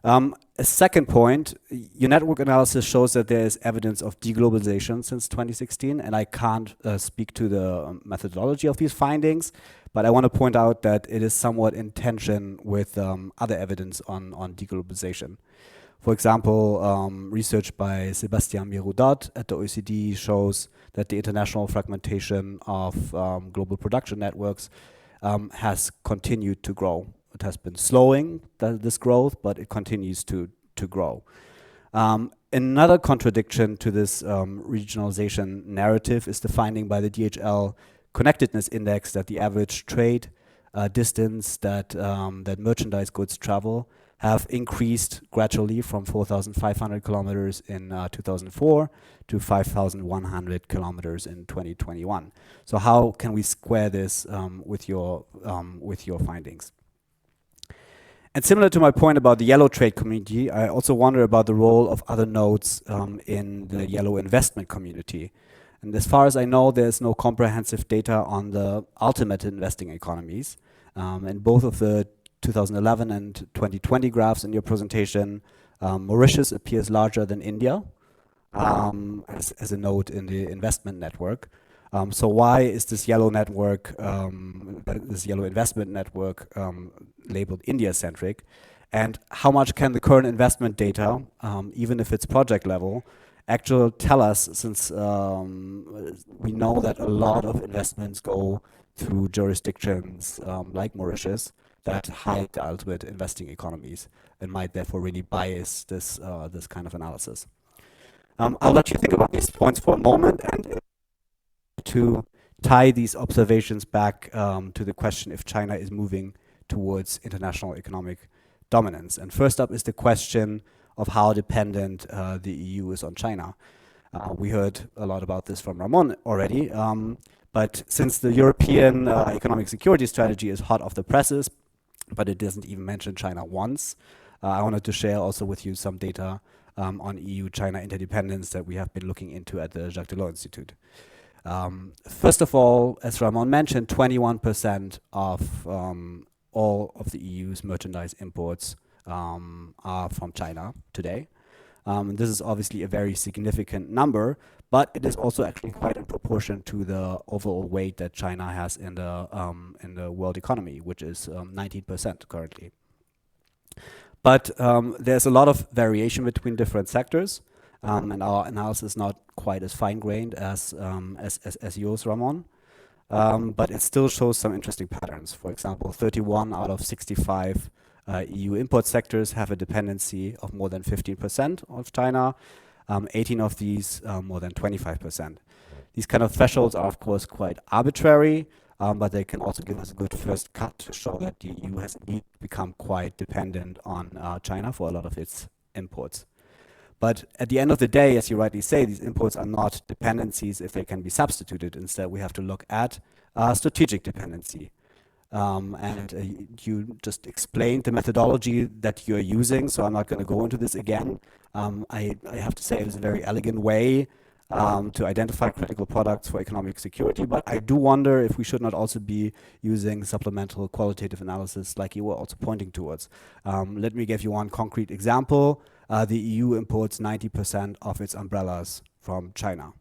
A second point, your network analysis shows that there is evidence of deglobalization since 2016, and I can't speak to the methodology of these findings, but I want to point out that it is somewhat in tension with other evidence on deglobalization. For example, research by Sebastian Miroudot at the OECD shows that the international fragmentation of global production networks has continued to grow. It has been slowing, this growth, but it continues to grow. Another contradiction to this regionalization narrative is the finding by the DHL Connectedness Index that the average trade distance that merchandise goods travel have increased gradually from 4,500 kilometers in 2004 to 5,100 kilometers in 2021. So how can we square this with your findings? And similar to my point about the yellow trade community, I also wonder about the role of other nodes in the yellow investment community. And as far as I know, there's no comprehensive data on the ultimate investing economies. And both of the 2011 and 2020 graphs in your presentation, Mauritius appears larger than India as a node in the investment network. So why is this yellow network, this yellow investment network labeled India-centric? And how much can the current investment data, even if it's project level, actually tell us, since we know that a lot of investments go through jurisdictions like Mauritius that hide the ultimate investing economies and might therefore really bias this kind of analysis. I'll let you think about these points for a moment and to tie these observations back to the question if China is moving towards international economic dominance. And first up is the question of how dependent the EU is on China. We heard a lot about this from Ramon already, but since the European economic security strategy is hot off the presses, but it doesn't even mention China once, I wanted to share also with you some data on EU-China interdependence that we have been looking into at the Jacques Delors Institute. First of all, as Ramon mentioned, 21% of all of the EU's merchandise imports are from China today. This is obviously a very significant number, but it is also actually quite in proportion to the overall weight that China has in the world economy, which is 19% currently. But there's a lot of variation between different sectors, and our analysis is not quite as fine-grained as yours, Ramon. But it still shows some interesting patterns. For example, 31 out of 65 EU import sectors have a dependency of more than 15% of China, 18 of these more than 25%. These kind of thresholds are, of course, quite arbitrary, but they can also give us a good first cut to show that the EU has indeed become quite dependent on China for a lot of its imports. But at the end of the day, as you rightly say, these imports are not dependencies if they can be substituted. Instead, we have to look at strategic dependency. You just explained the methodology that you're using, so I'm not going to go into this again. I have to say it's a very elegant way to identify critical products for economic security, but I do wonder if we should not also be using supplemental qualitative analysis like you were also pointing towards. Let me give you one concrete example. The EU imports 90% of its umbrellas from China.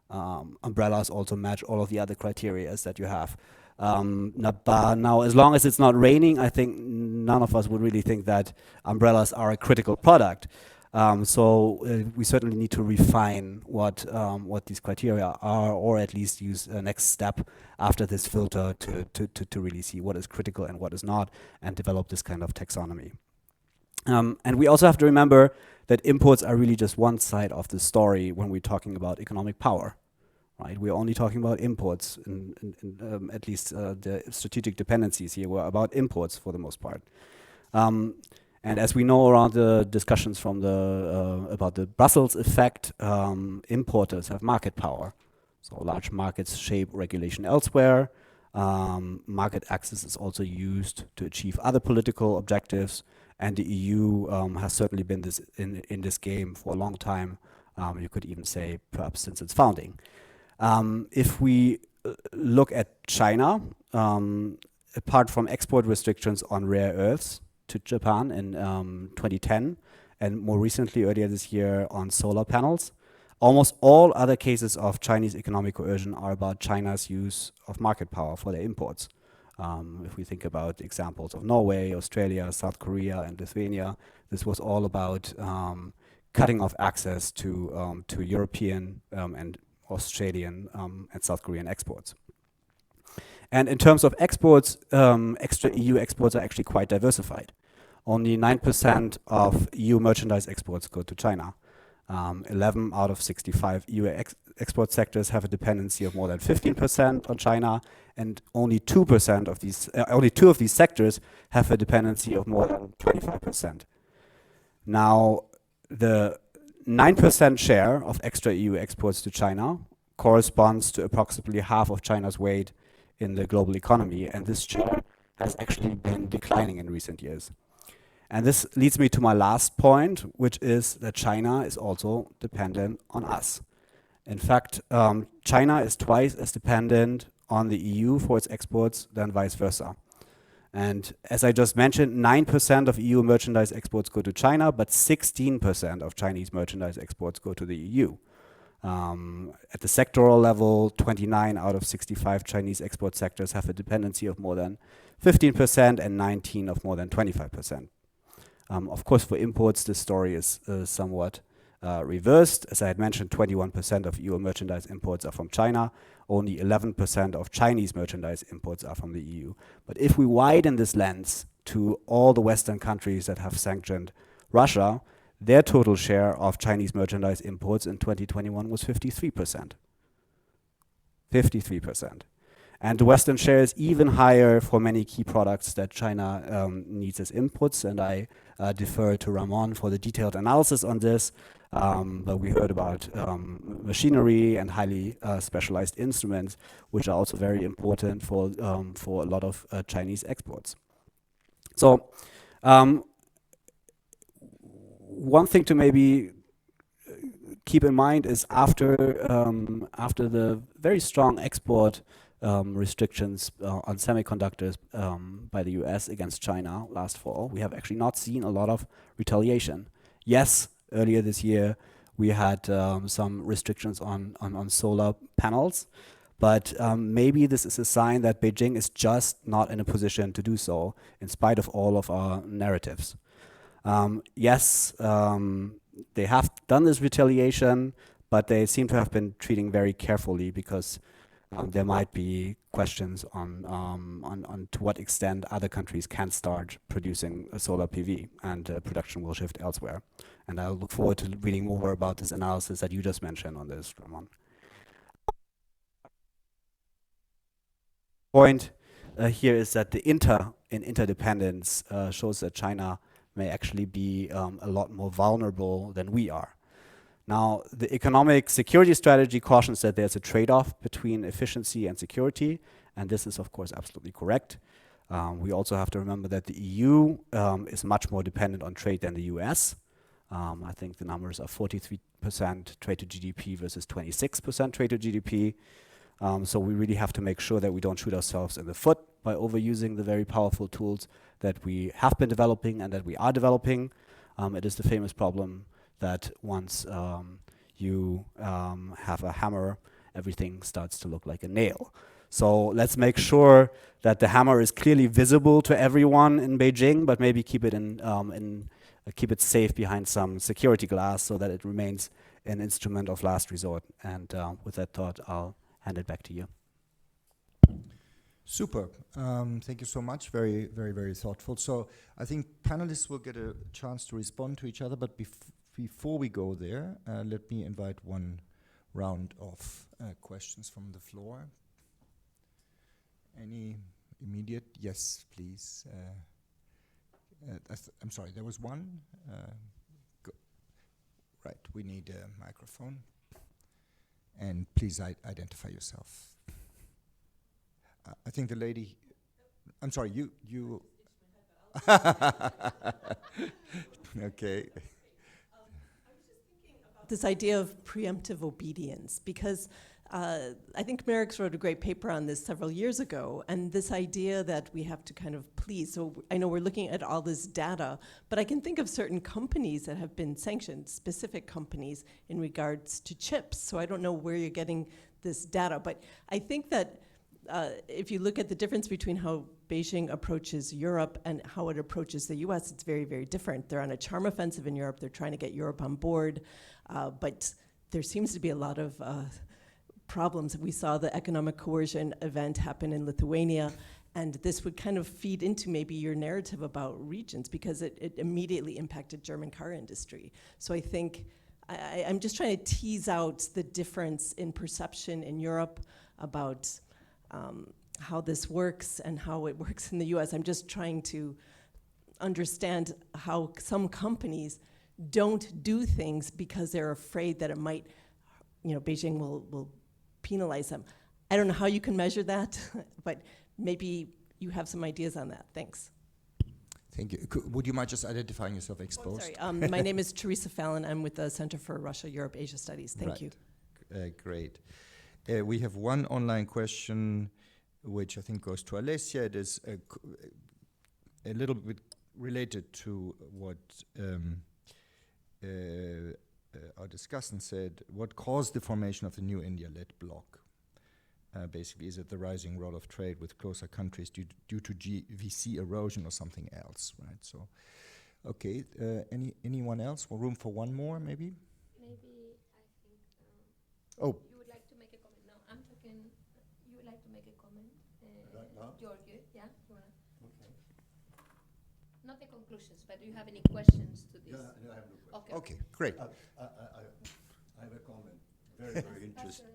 Umbrellas also match all of the other criteria that you have. Now, as long as it's not raining, I think none of us would really think that umbrellas are a critical product. We certainly need to refine what these criteria are, or at least use a next step after this filter to really see what is critical and what is not, and develop this kind of taxonomy. And we also have to remember that imports are really just one side of the story when we're talking about economic power. Right? We're only talking about imports, at least the strategic dependencies here were about imports for the most part. And as we know around the discussions from about the Brussels effect, importers have market power. So large markets shape regulation elsewhere. Market access is also used to achieve other political objectives, and the EU has certainly been in this game for a long time. You could even say perhaps since its founding. If we look at China, apart from export restrictions on rare earths to Japan in 2010, and more recently earlier this year on solar panels, almost all other cases of Chinese economic coercion are about China's use of market power for their imports. If we think about examples of Norway, Australia, South Korea, and Lithuania, this was all about cutting off access to European and Australian and South Korean exports. And in terms of exports, extra EU exports are actually quite diversified. Only 9% of EU merchandise exports go to China. 11 out of 65 EU export sectors have a dependency of more than 15% on China, and only 2% of these, only 2 of these sectors have a dependency of more than 25%. Now, the 9% share of extra EU exports to China corresponds to approximately half of China's weight in the global economy, and this share has actually been declining in recent years. And this leads me to my last point, which is that China is also dependent on us. In fact, China is twice as dependent on the EU for its exports than vice versa. And as I just mentioned, 9% of EU merchandise exports go to China, but 16% of Chinese merchandise exports go to the EU. At the sectoral level, 29 out of 65 Chinese export sectors have a dependency of more than 15% and 19 of more than 25%. Of course, for imports, this story is somewhat reversed. As I had mentioned, 21% of EU merchandise imports are from China. Only 11% of Chinese merchandise imports are from the EU. But if we widen this lens to all the Western countries that have sanctioned Russia, their total share of Chinese merchandise imports in 2021 was 53%. 53%. And the Western share is even higher for many key products that China needs as inputs, and I defer to Ramon for the detailed analysis on this. But we heard about machinery and highly specialized instruments, which are also very important for a lot of Chinese exports. So one thing to maybe keep in mind is after the very strong export restrictions on semiconductors by the US against China last fall, we have actually not seen a lot of retaliation. Yes, earlier this year we had some restrictions on solar panels, but maybe this is a sign that Beijing is just not in a position to do so in spite of all of our narratives. Yes, they have done this retaliation, but they seem to have been treating very carefully because there might be questions on to what extent other countries can start producing solar PV, and production will shift elsewhere. And I look forward to reading more about this analysis that you just mentioned on this, Ramon. point here is that the interdependence shows that China may actually be a lot more vulnerable than we are. Now, the economic security strategy cautions that there's a trade-off between efficiency and security, and this is, of course, absolutely correct. We also have to remember that the EU is much more dependent on trade than the US. I think the numbers are 43% trade to GDP versus 26% trade to GDP. So we really have to make sure that we don't shoot ourselves in the foot by overusing the very powerful tools that we have been developing and that we are developing. It is the famous problem that once you have a hammer, everything starts to look like a nail. So let's make sure that the hammer is clearly visible to everyone in Beijing, but maybe keep it keep it safe behind some security glass so that it remains an instrument of last resort. And with that thought, I'll hand it back to you. Super. Thank you so much. Very, very, very thoughtful. So I think panelists will get a chance to respond to each other, but before we go there, let me invite one round of questions from the floor. Any immediate? Yes, please. I'm sorry, there was one. Right, we need a microphone. And please identify yourself. I think the lady, I'm sorry, you. Okay. This idea of preemptive obedience, because I think Merrick's wrote a great paper on this several years ago, and this idea that we have to kind of please. So I know we're looking at all this data, but I can think of certain companies that have been sanctioned, specific companies in regards to chips. So I don't know where you're getting this data, but I think that if you look at the difference between how Beijing approaches Europe and how it approaches the US, it's very, very different. They're on a charm offensive in Europe. They're trying to get Europe on board, but there seems to be a lot of problems. We saw the economic coercion event happen in Lithuania, and this would kind of feed into maybe your narrative about regions, because it immediately impacted German car industry. So I think I'm just trying to tease out the difference in perception in Europe about how this works and how it works in the US. I'm just trying to understand how some companies don't do things because they're afraid that it might, Beijing will penalize them. I don't know how you can measure that, but maybe you have some ideas on that. Thanks. Thank you. Would you mind just identifying yourself exposed? Oh, sorry. My name is Teresa Fallon. I'm with the Center for Russia, Europe, Asia Studies. Thank you. Great. We have one online question, which I think goes to Alessia. It is a little bit related to what our discussant said. What caused the formation of the new India-led bloc? Basically, is it the rising role of trade with closer countries due to VC erosion or something else, right? So, okay, anyone else? Well, room for one more, maybe? Maybe, I think, oh. You would like to make a comment? No, I'm talking, you would like to make a comment? George, yeah? You wanna? Okay. Not the conclusions, but do you have any questions to this? Yeah, I have no questions. Okay, great. I have a comment. Very, very interesting.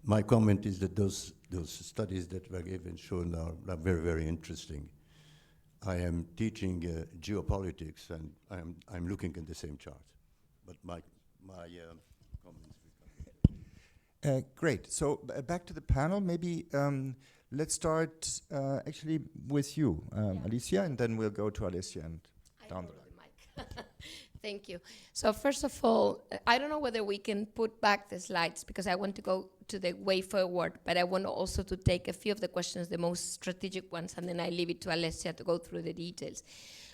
My comment is that those studies that were given shown are very, very interesting. I am teaching geopolitics, and I'm looking at the same chart. But my comments will come. Great. So back to the panel. Maybe let's start actually with you, Alicia, and then we'll go to Alessia and down the line. Thank you. So first of all, I don't know whether we can put back the slides because I want to go to the way forward, but I want also to take a few of the questions, the most strategic ones, and then I leave it to Alessia to go through the details.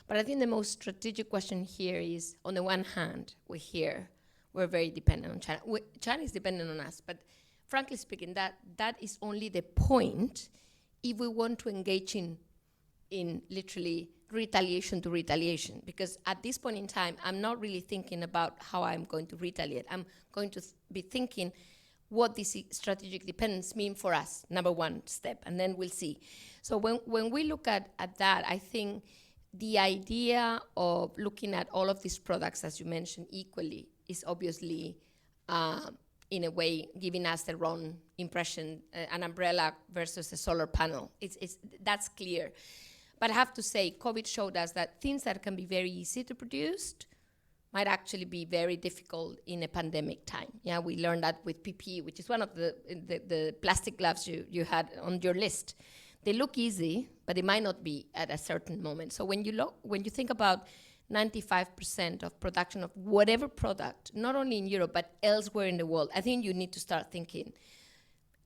But I think the most strategic question here is, on the one hand, we're very dependent on China. China is dependent on us, but frankly speaking, that is only the point if we want to engage in literally retaliation to retaliation, because at this point in time, I'm not really thinking about how I'm going to retaliate. I'm going to be thinking what this strategic dependence mean for us, number one step, and then we'll see. So when we look at that, I think the idea of looking at all of these products, as you mentioned, equally is obviously in a way, giving us the wrong impression, an umbrella versus a solar panel. That's clear. But I have to say, COVID showed us that things that can be very easy to produce might actually be very difficult in a pandemic time. Yeah, we learned that with PPE, which is one of the plastic gloves you had on your list. They look easy, but they might not be at a certain moment. So when you think about 95% of production of whatever product, not only in Europe, but elsewhere in the world, I think you need to start thinking.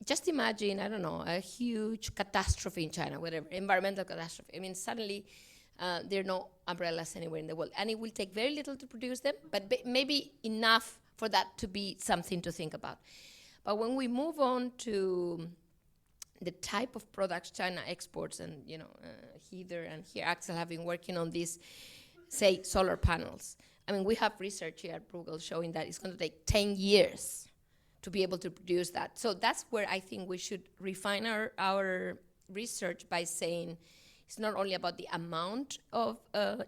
Just imagine, I don't know, a huge catastrophe in China, whatever, environmental catastrophe. I mean, suddenly there are no umbrellas anywhere in the world. And it will take very little to produce them, but maybe enough for that to be something to think about. But when we move on to the type of products China exports, and Heather and here Axel have been working on this, say, solar panels. I mean, we have research here at Bruegel showing that it's going to take 10 years to be able to produce that. So that's where I think we should refine our research by saying it's not only about the amount of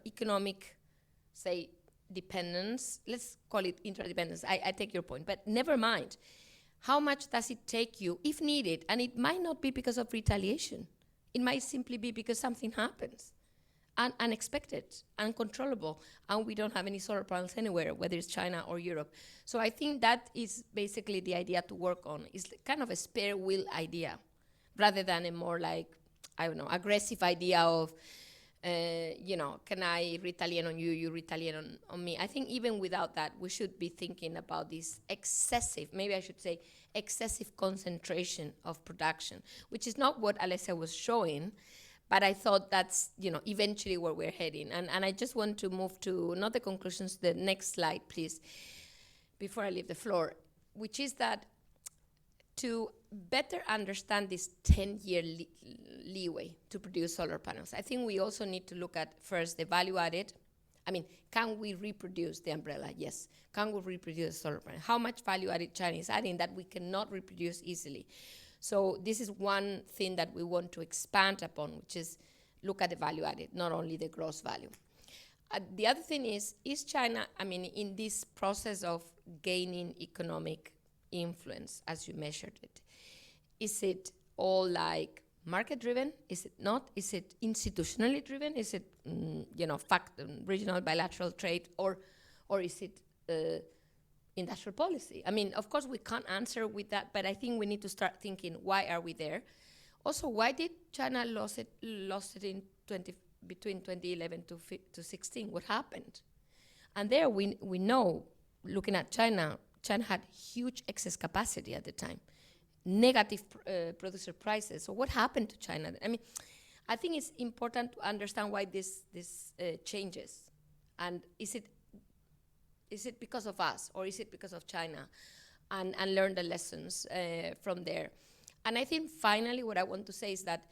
economic, say, dependence, let's call it interdependence, I take your point, but never mind. How much does it take you, if needed? And it might not be because of retaliation. It might simply be because something happens. Unexpected, uncontrollable, and we don't have any solar panels anywhere, whether it's China or Europe. So I think that is basically the idea to work on. It's kind of a spare wheel idea, rather than a more like, I don't know, aggressive idea of, can I retaliate on you, you retaliate on me. I think even without that, we should be thinking about this excessive, maybe I should say, excessive concentration of production, which is not what Alessia was showing. But I thought that's, eventually where we're heading. And I just want to move to, not the conclusions, the next slide, please, before I leave the floor, which is that to better understand this 10-year leeway to produce solar panels, I think we also need to look at first the value added. I mean, can we reproduce the umbrella? Yes. Can we reproduce the solar panel? How much value added China is adding that we cannot reproduce easily? So this is one thing that we want to expand upon, which is look at the value added, not only the gross value. The other thing is China, in this process of gaining economic influence, as you measured it, is it all like market-driven? Is it not? Is it institutionally driven? Is it, regional bilateral trade, or is it industrial policy? I mean, of course, we can't answer with that, but I think we need to start thinking, why are we there? Also, why did China lost it in between 2011 to 16? What happened? And there we know, looking at China had huge excess capacity at the time, negative producer prices. So what happened to China? I mean, I think it's important to understand why this changes. And is it because of us, or is it because of China? And learn the lessons from there. And I think finally what I want to say is that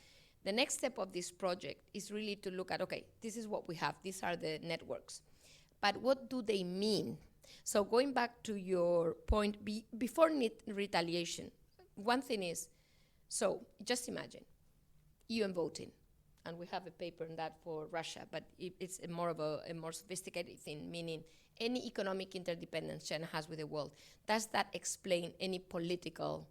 the next step of this project is really to look at, okay, this is what we have, these are the networks, but what do they mean? So going back to your point, before retaliation, one thing is, so just imagine, UN voting, and we have a paper on that for Russia, but it's a more sophisticated thing, meaning any economic interdependence China has with the world. Does that explain any political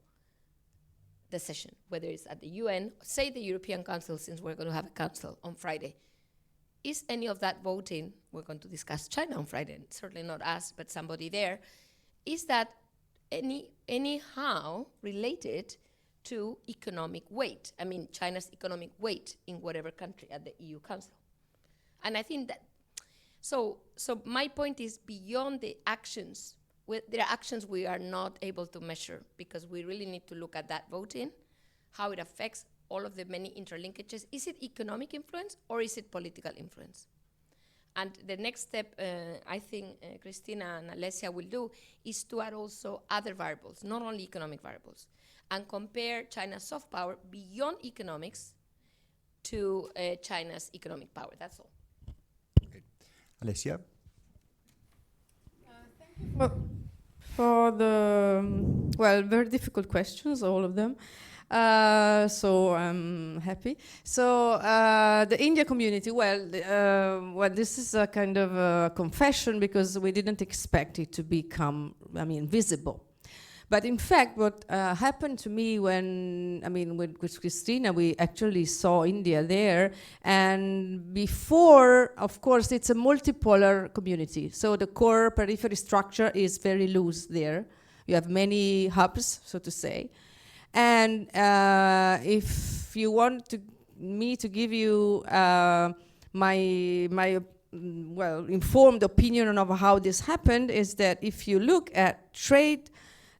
decision, whether it's at the UN, say the European Council, since we're going to have a council on Friday? Is any of that voting, we're going to discuss China on Friday, certainly not us, but somebody there, is that anyhow related to economic weight? I mean, China's economic weight in whatever country at the EU Council. And I think that, so my point is, beyond the actions, there are actions we are not able to measure, because we really need to look at that voting, how it affects all of the many interlinkages. Is it economic influence, or is it political influence? And the next step, I think Cristina and Alessia will do, is to add also other variables, not only economic variables, and compare China's soft power beyond economics to China's economic power. That's all. Okay. Alessia? For the, very difficult questions, all of them. So I'm happy. So the India community, this is a kind of a confession, because we didn't expect it to become, visible. But in fact, what happened to me when, I mean, with Christina, we actually saw India there. And before, of course, it's a multipolar community. So the core periphery structure is very loose there. You have many hubs, so to say. And if you want me to give you my well, informed opinion of how this happened, is that if you look at trade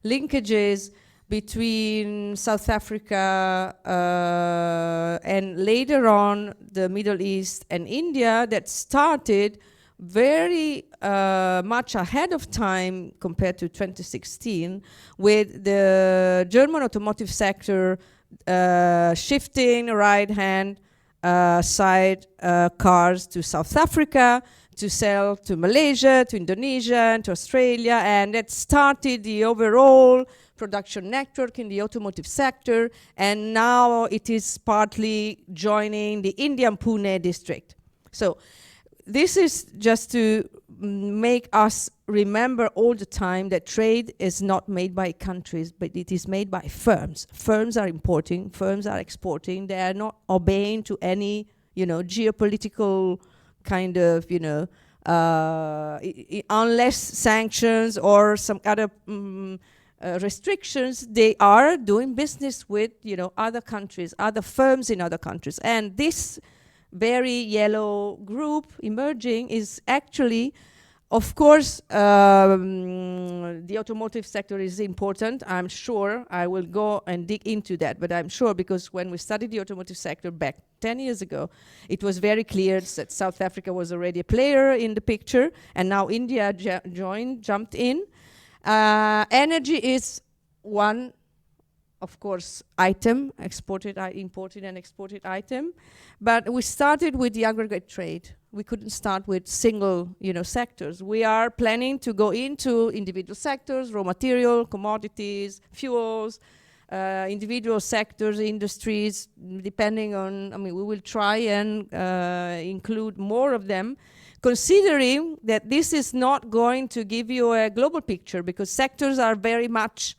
linkages between South Africa and later on the Middle East and India, that started very much ahead of time compared to 2016, with the German automotive sector shifting right-hand side cars to South Africa, to sell to Malaysia, to Indonesia, and to Australia, and that started the overall production network in the automotive sector, and now it is partly joining the Indian Pune district. So this is just to make us remember all the time that trade is not made by countries, but it is made by firms. Firms are importing, firms are exporting. They are not obeying to any, geopolitical kind of, unless sanctions or some other restrictions, they are doing business with, other countries, other firms in other countries. And this very yellow group emerging is actually, of course, the automotive sector is important. I'm sure I will go and dig into that, but I'm sure, because when we studied the automotive sector back 10 years ago, it was very clear that South Africa was already a player in the picture, and now India jumped in. Energy is one, of course, item, imported and exported item. But we started with the aggregate trade. We couldn't start with single, sectors. We are planning to go into individual sectors, raw material, commodities, fuels, individual sectors, industries, depending on, we will try and include more of them, considering that this is not going to give you a global picture, because sectors are very much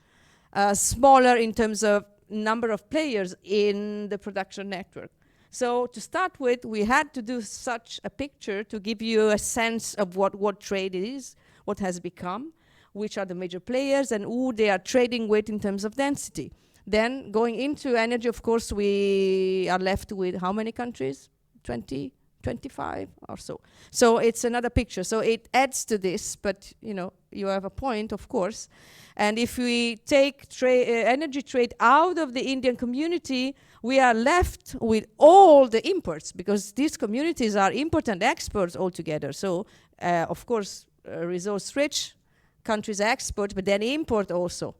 smaller in terms of number of players in the production network. So to start with, we had to do such a picture to give you a sense of what trade is, what has become, which are the major players, and who they are trading with in terms of density. Then going into energy, of course, we are left with how many countries? 20, 25 or so. So it's another picture. So it adds to this, but you have a point, of course. And if we take energy trade out of the Indian community, we are left with all the imports, because these communities are import and exports altogether. So, of course, resource-rich countries export, but then import also.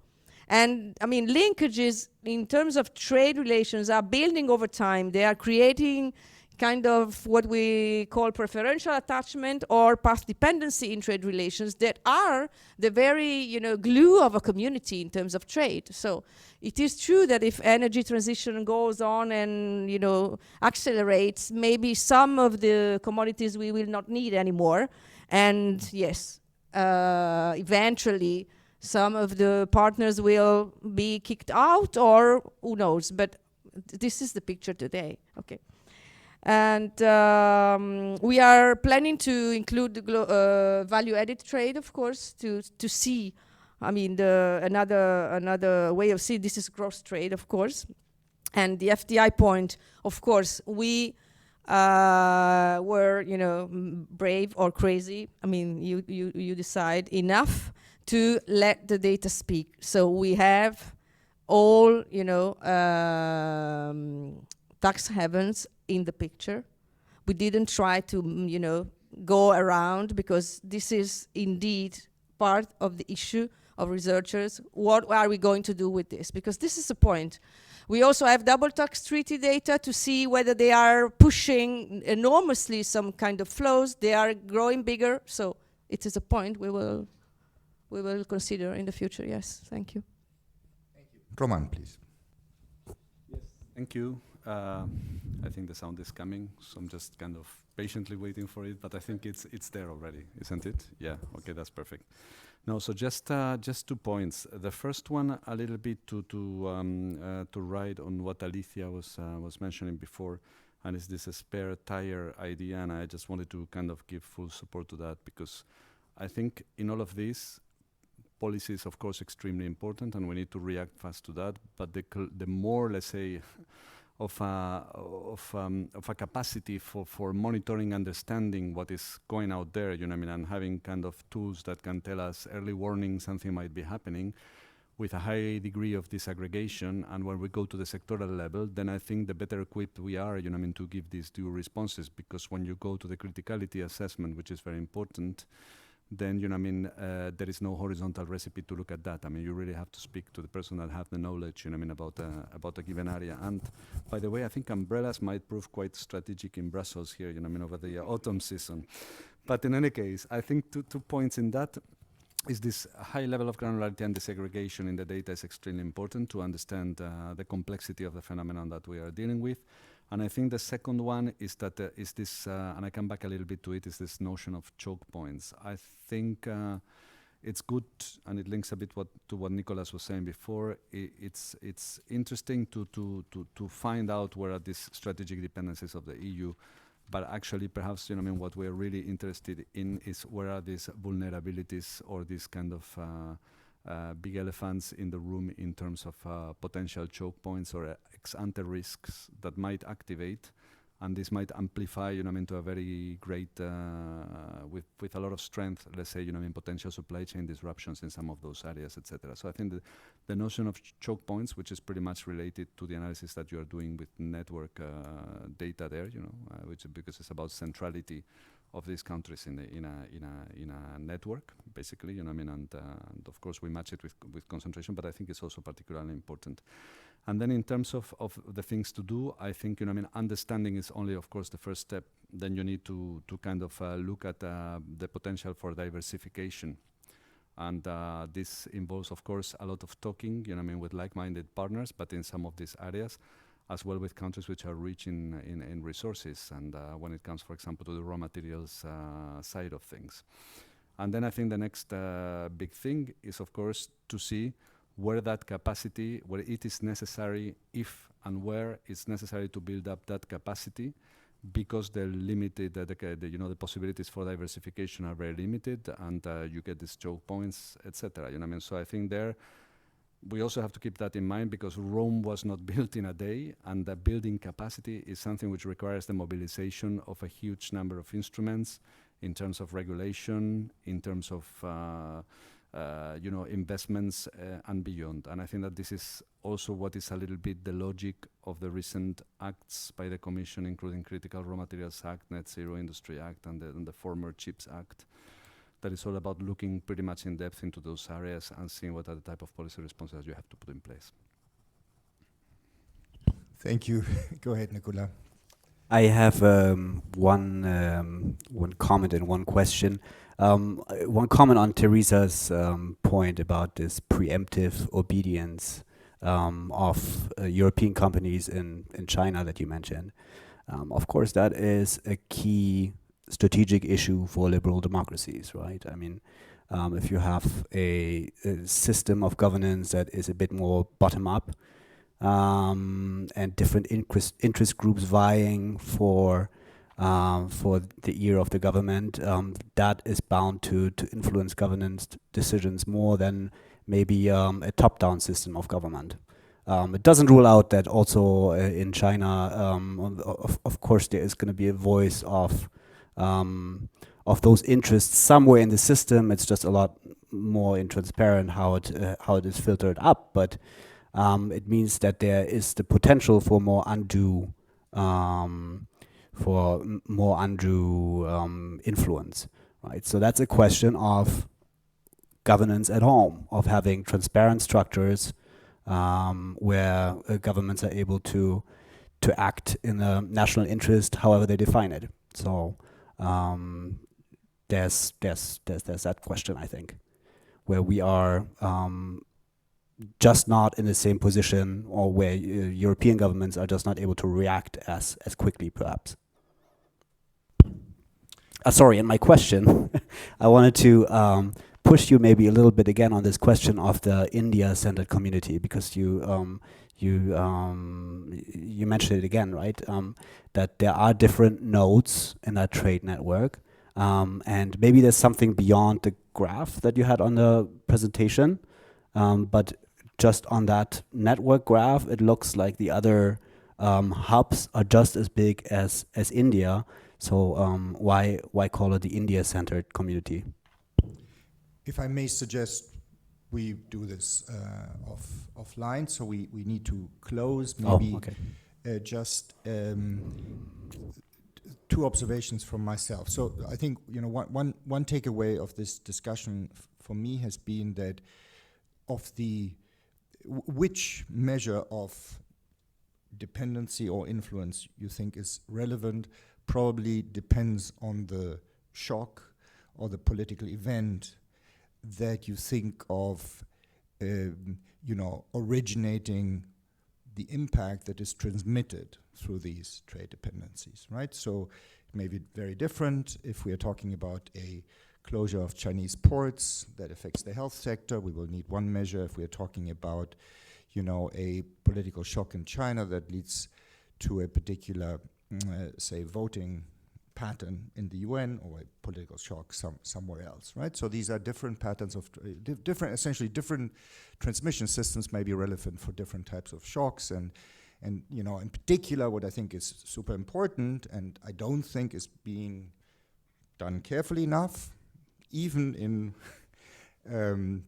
And, linkages in terms of trade relations are building over time. They are creating kind of what we call preferential attachment or path dependency in trade relations that are the very, glue of a community in terms of trade. So it is true that if energy transition goes on and, accelerates, maybe some of the commodities we will not need anymore. And yes, eventually some of the partners will be kicked out, or who knows, but this is the picture today. Okay. And we are planning to include the value-added trade, of course, to see. Another way of seeing this is gross trade, of course, and the FDI point. Of course, we were, brave or crazy. You decide enough to let the data speak. So we have all, tax havens in the picture. We didn't try to, go around, because this is indeed part of the issue of researchers. What are we going to do with this? Because this is the point. We also have double tax treaty data to see whether they are pushing enormously some kind of flows. They are growing bigger. So it is a point we will consider in the future. Yes, thank you. Thank you. Roman, please. Yes, thank you. I think the sound is coming, so I'm just kind of patiently waiting for it, but I think it's there already, isn't it? Yeah, okay, that's perfect. No, so just 2 points. The first one, a little bit to ride on what Alicia was mentioning before, and is this a spare tire idea, and I just wanted to kind of give full support to that, because I think in all of this, policy is of course extremely important, and we need to react fast to that. But the more, let's say, of a capacity for monitoring, understanding what is going out there, you know what I mean, and having kind of tools that can tell us early warning something might be happening, with a high degree of disaggregation, and when we go to the sectoral level, then I think the better equipped we are, you know what I mean, to give these due responses. Because when you go to the criticality assessment, which is very important, then, you know what I mean, there is no horizontal recipe to look at that. I mean, you really have to speak to the person that have the knowledge, you know what I mean, about a given area. And by the way, I think umbrellas might prove quite strategic in Brussels here, you know what I mean, over the autumn season. But in any case, I think two points in that is this high level of granularity and desegregation in the data is extremely important to understand the complexity of the phenomenon that we are dealing with. And I think the second one is that is this, and I come back a little bit to it, is this notion of choke points. I think it's good, and it links a bit to what Nicolas was saying before. It's interesting to find out where are these strategic dependencies of the EU. But actually, perhaps, you know, I mean, what we're really interested in is where are these vulnerabilities or these kind of big elephants in the room in terms of potential choke points or ex-ante risks that might activate, and this might amplify, you know, I mean, to a very great, with a lot of strength, let's say, you know, I mean, potential supply chain disruptions in some of those areas, etc. So I think the notion of choke points, which is pretty much related to the analysis that you are doing with network data there, you know, which because it's about centrality of these countries in a network, basically, you know, I mean, and of course we match it with concentration, but I think it's also particularly important. And then in terms of the things to do, I think, you know, I mean, understanding is only, of course, the first step. Then you need to kind of look at the potential for diversification. And this involves, of course, a lot of talking, you know, I mean, with like-minded partners, but in some of these areas, as well with countries which are rich in resources, and when it comes, for example, to the raw materials side of things. And then I think the next big thing is, of course, to see where that capacity, where it is necessary, if and where it's necessary to build up that capacity, because they're limited, you know, the possibilities for diversification are very limited, and you get these choke points, etc. You know what I mean? So I think there, we also have to keep that in mind, because Rome was not built in a day, and the building capacity is something which requires the mobilization of a huge number of instruments in terms of regulation, in terms of you know, investments and beyond. And I think that this is also what is a little bit the logic of the recent acts by the Commission, including Critical Raw Materials Act, Net Zero Industry Act, and the former CHIPS Act. That is all about looking pretty much in depth into those areas and seeing what are the type of policy responses you have to put in place. Thank you. Go ahead, Nicolas. I have one comment and one question. One comment on Teresa's point about this preemptive obedience of European companies in China that you mentioned. Of course, that is a key strategic issue for liberal democracies, right? I mean, if you have a system of governance that is a bit more bottom-up, and different interest groups vying for the ear of the government, that is bound to influence governance decisions more than maybe a top-down system of government. It doesn't rule out that also in China, of course, there is going to be a voice of those interests somewhere in the system. It's just a lot more intransparent how it is filtered up, but it means that there is the potential for more undue influence, right? So that's a question of governance at home, of having transparent structures where governments are able to act in the national interest, however they define it. So there's that question, I think, where we are just not in the same position, or where European governments are just not able to react as quickly, perhaps. Sorry, and my question, I wanted to push you maybe a little bit again on this question of the India-centered community, because you mentioned it again, right? That there are different nodes in that trade network, and maybe there's something beyond the graph that you had on the presentation, but just on that network graph, it looks like the other hubs are just as big as India. So why call it the India-centered community? If I may suggest, we do this offline, so we need to close. Maybe just two observations from myself. So I think one takeaway of this discussion for me has been that of the which measure of dependency or influence you think is relevant probably depends on the shock or the political event that you think of, originating the impact that is transmitted through these trade dependencies, right? So it may be very different if we are talking about a closure of Chinese ports that affects the health sector. We will need one measure. If we are talking about, a political shock in China that leads to a particular, say, voting pattern in the UN, or a political shock somewhere else, right? So these are different patterns of essentially different transmission systems may be relevant for different types of shocks, and in particular, what I think is super important, and I don't think is being done carefully enough, even in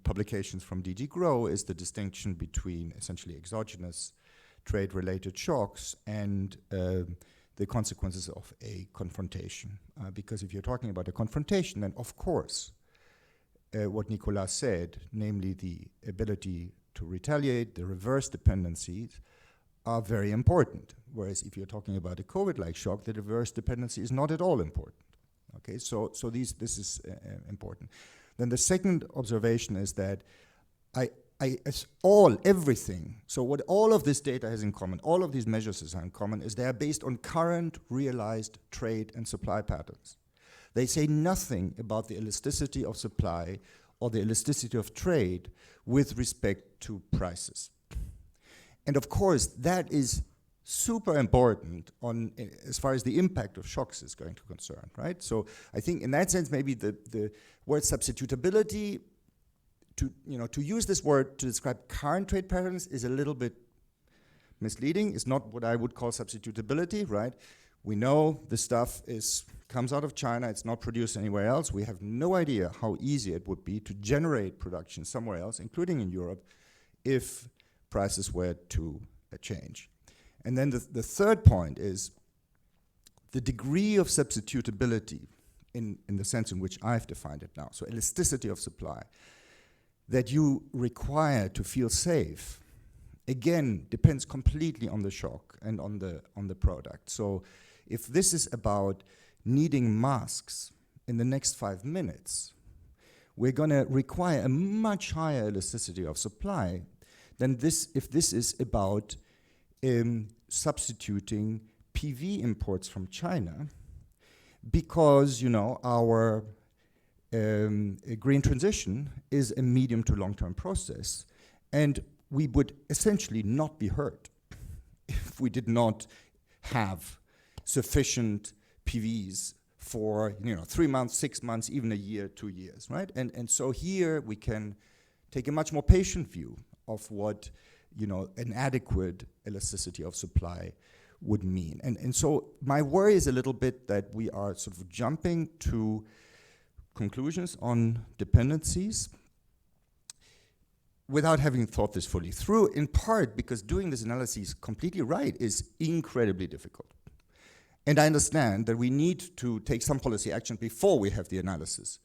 publications from DG Grow, is the distinction between essentially exogenous trade-related shocks and the consequences of a confrontation. Because if you're talking about a confrontation, then of course, what Nicolas said, namely the ability to retaliate, the reverse dependencies, are very important. Whereas if you're talking about a COVID-like shock, the reverse dependency is not at all important. Okay, so this is important. Then the second observation is that everything, so what all of this data has in common, all of these measures have in common, is they are based on current realized trade and supply patterns. They say nothing about the elasticity of supply or the elasticity of trade with respect to prices. And of course, that is super important on as far as the impact of shocks is going to concern, right? So I think in that sense, maybe the word substitutability, to use this word to describe current trade patterns is a little bit misleading. It's not what I would call substitutability, right? We know the stuff comes out of China, it's not produced anywhere else. We have no idea how easy it would be to generate production somewhere else, including in Europe, if prices were to change. And then the third point is the degree of substitutability in the sense in which I've defined it now. So elasticity of supply that you require to feel safe, again, depends completely on the shock and on the product. So if this is about needing masks in the next 5 minutes, we're going to require a much higher elasticity of supply than if this is about substituting PV imports from China, because our green transition is a medium to long-term process, and we would essentially not be hurt if we did not have sufficient PVs for 3 months, 6 months, even a year, 2 years, right? And so here we can take a much more patient view of what an adequate elasticity of supply would mean. And so my worry is a little bit that we are sort of jumping to conclusions on dependencies without having thought this fully through, in part because doing this analysis completely right is incredibly difficult. And I understand that we need to take some policy action before we have the analysis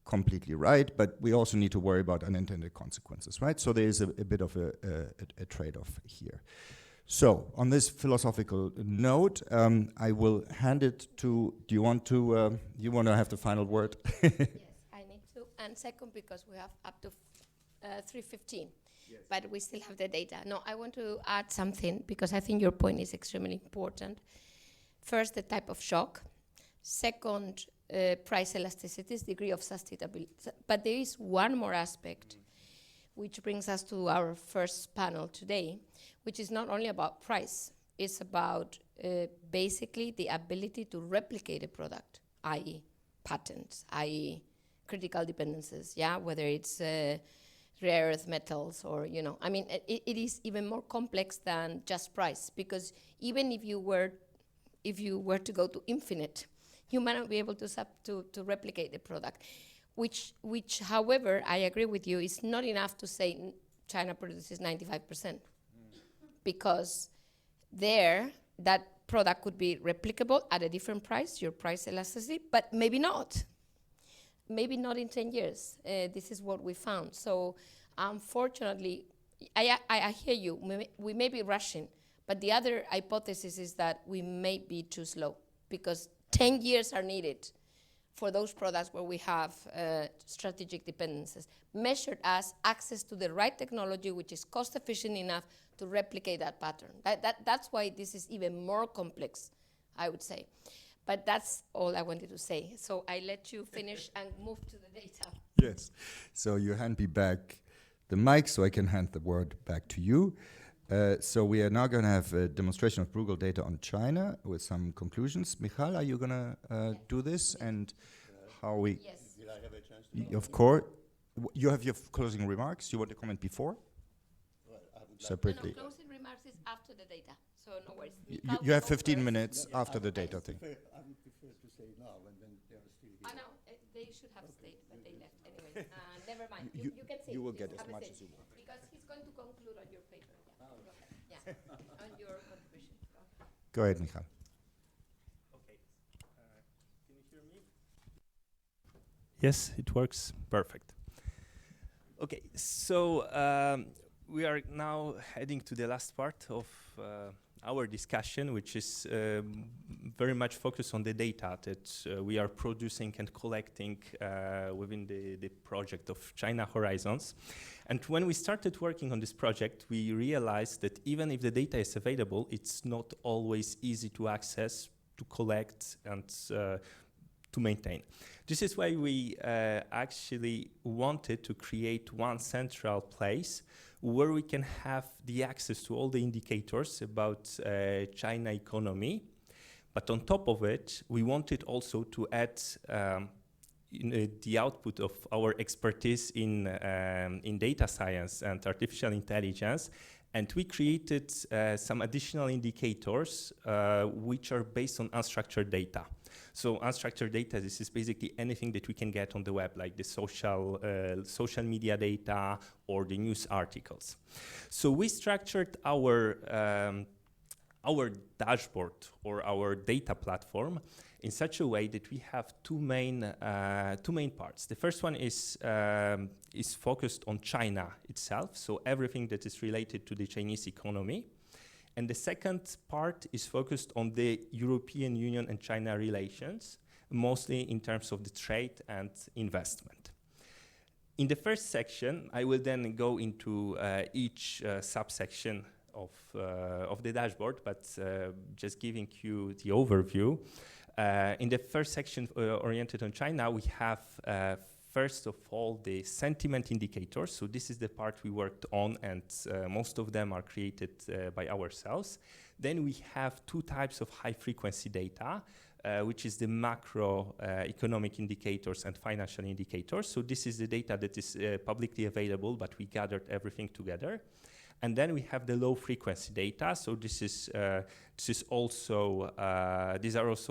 completely right, but we also need to worry about unintended consequences, right? So there is a bit of a trade-off here. So on this philosophical note, I will hand it to, do you want to have the final word? Yes, I need to. And second, because we have up to 3:15, yes, but we still have the data. No, I want to add something because I think your point is extremely important. First, the type of shock. Second, price elasticities, degree of sustainability. But there is one more aspect, which brings us to our first panel today, which is not only about price, it's about basically the ability to replicate a product, i.e. patents, i.e. critical dependencies, yeah, whether it's rare earth metals or, you know, I mean, it is even more complex than just price, because even if you were to go to infinite, you might not be able to replicate the product, which, however, I agree with you, is not enough to say China produces 95%, because there, that product could be replicable at a different price, your price elasticity, but maybe not. Maybe not in 10 years. This is what we found. So unfortunately, I hear you, we may be rushing, but the other hypothesis is that we may be too slow, because 10 years are needed for those products where we have strategic dependencies, measured as access to the right technology, which is cost efficient enough to replicate that pattern. That's why this is even more complex, I would say. But that's all I wanted to say. So I let you finish and move to the data. Yes. So you hand me back the mic so I can hand the word back to you. So we are now going to have a demonstration of Bruegel data on China with some conclusions. Michal, are you going to do this? And how we... Yes. Did I have a chance to Of course. You have your closing remarks. You want to comment before? Separately. No, closing remarks is after the data, so no worries. You have 15 minutes after the data thing. I would prefer to say now, and then they are still here. No, they should have stayed, but they left anyway. Never mind. You can say You will it. get Have as a much say. as you want. Because he's going to conclude on your paper. Yeah, go ahead. Yeah, on your contribution. Go ahead, Michal. Okay. Can you hear me? Yes, it works. Perfect. Okay, so we are now heading to the last part of our discussion, which is very much focused on the data that we are producing and collecting within the project of China Horizons. And when we started working on this project, we realized that even if the data is available, it's not always easy to access, to collect, and to maintain. This is why we actually wanted to create one central place where we can have the access to all the indicators about China economy. But on top of it, we wanted also to add the output of our expertise in data science and artificial intelligence. And we created some additional indicators which are based on unstructured data. So unstructured data, this is basically anything that we can get on the web, like the social media data or the news articles. So we structured our dashboard or our data platform in such a way that we have two main parts. The first one is focused on China itself, so everything that is related to the Chinese economy. And the second part is focused on the European Union and China relations, mostly in terms of the trade and investment. In the first section, I will then go into each subsection of the dashboard, but just giving you the overview. In the first section oriented on China, we have first of all the sentiment indicators. So this is the part we worked on, and most of them are created by ourselves. Then we have two types of high frequency data, which is the macro economic indicators and financial indicators. So this is the data that is publicly available, but we gathered everything together. And then we have the low frequency data. So these are also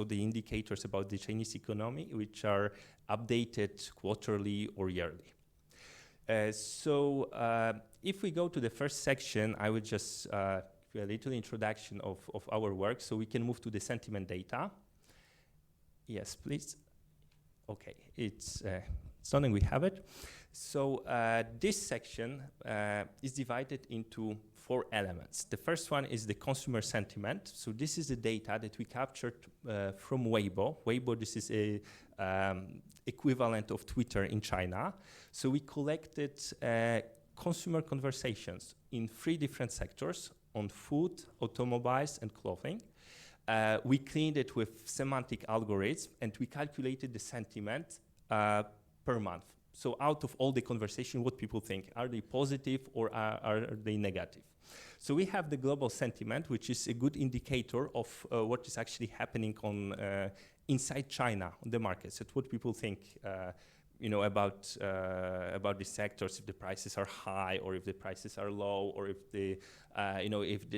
the indicators about the Chinese economy, which are updated quarterly or yearly. If we go to the first section, I would just give you a little introduction of our work, so we can move to the sentiment data. Yes, please. Okay, it's something we have it. So this section is divided into 4 elements. The first one is the consumer sentiment. So this is the data that we captured from Weibo. Weibo, this is a equivalent of Twitter in China. So we collected consumer conversations in 3 different sectors: on food, automobiles, and clothing. we cleaned it with semantic algorithms, and we calculated the sentiment per month. So out of all the conversation, what people think, are they positive or are they negative? So we have the global sentiment, which is a good indicator of what is actually happening on inside China on the markets. It's what people think, about the sectors, if the prices are high or if the prices are low, or if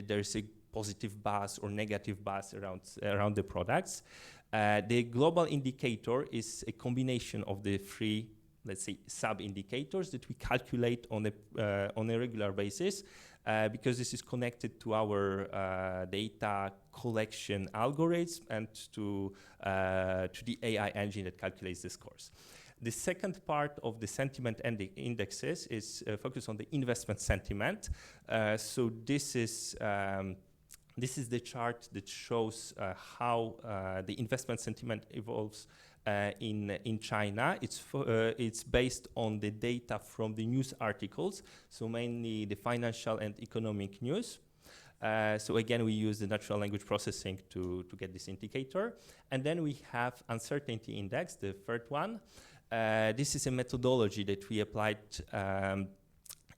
there's a positive buzz or negative buzz around the products. The global indicator is a combination of the three, let's say, sub-indicators that we calculate on a regular basis, because this is connected to our data collection algorithms and to the AI engine that calculates the scores. The second part of the sentiment indexes is focused on the investment sentiment. So this is the chart that shows how the investment sentiment evolves in China. It's based on the data from the news articles, so mainly the financial and economic news. So again, we use the natural language processing to get this indicator. And then we have uncertainty index, the third one. This is a methodology that we applied.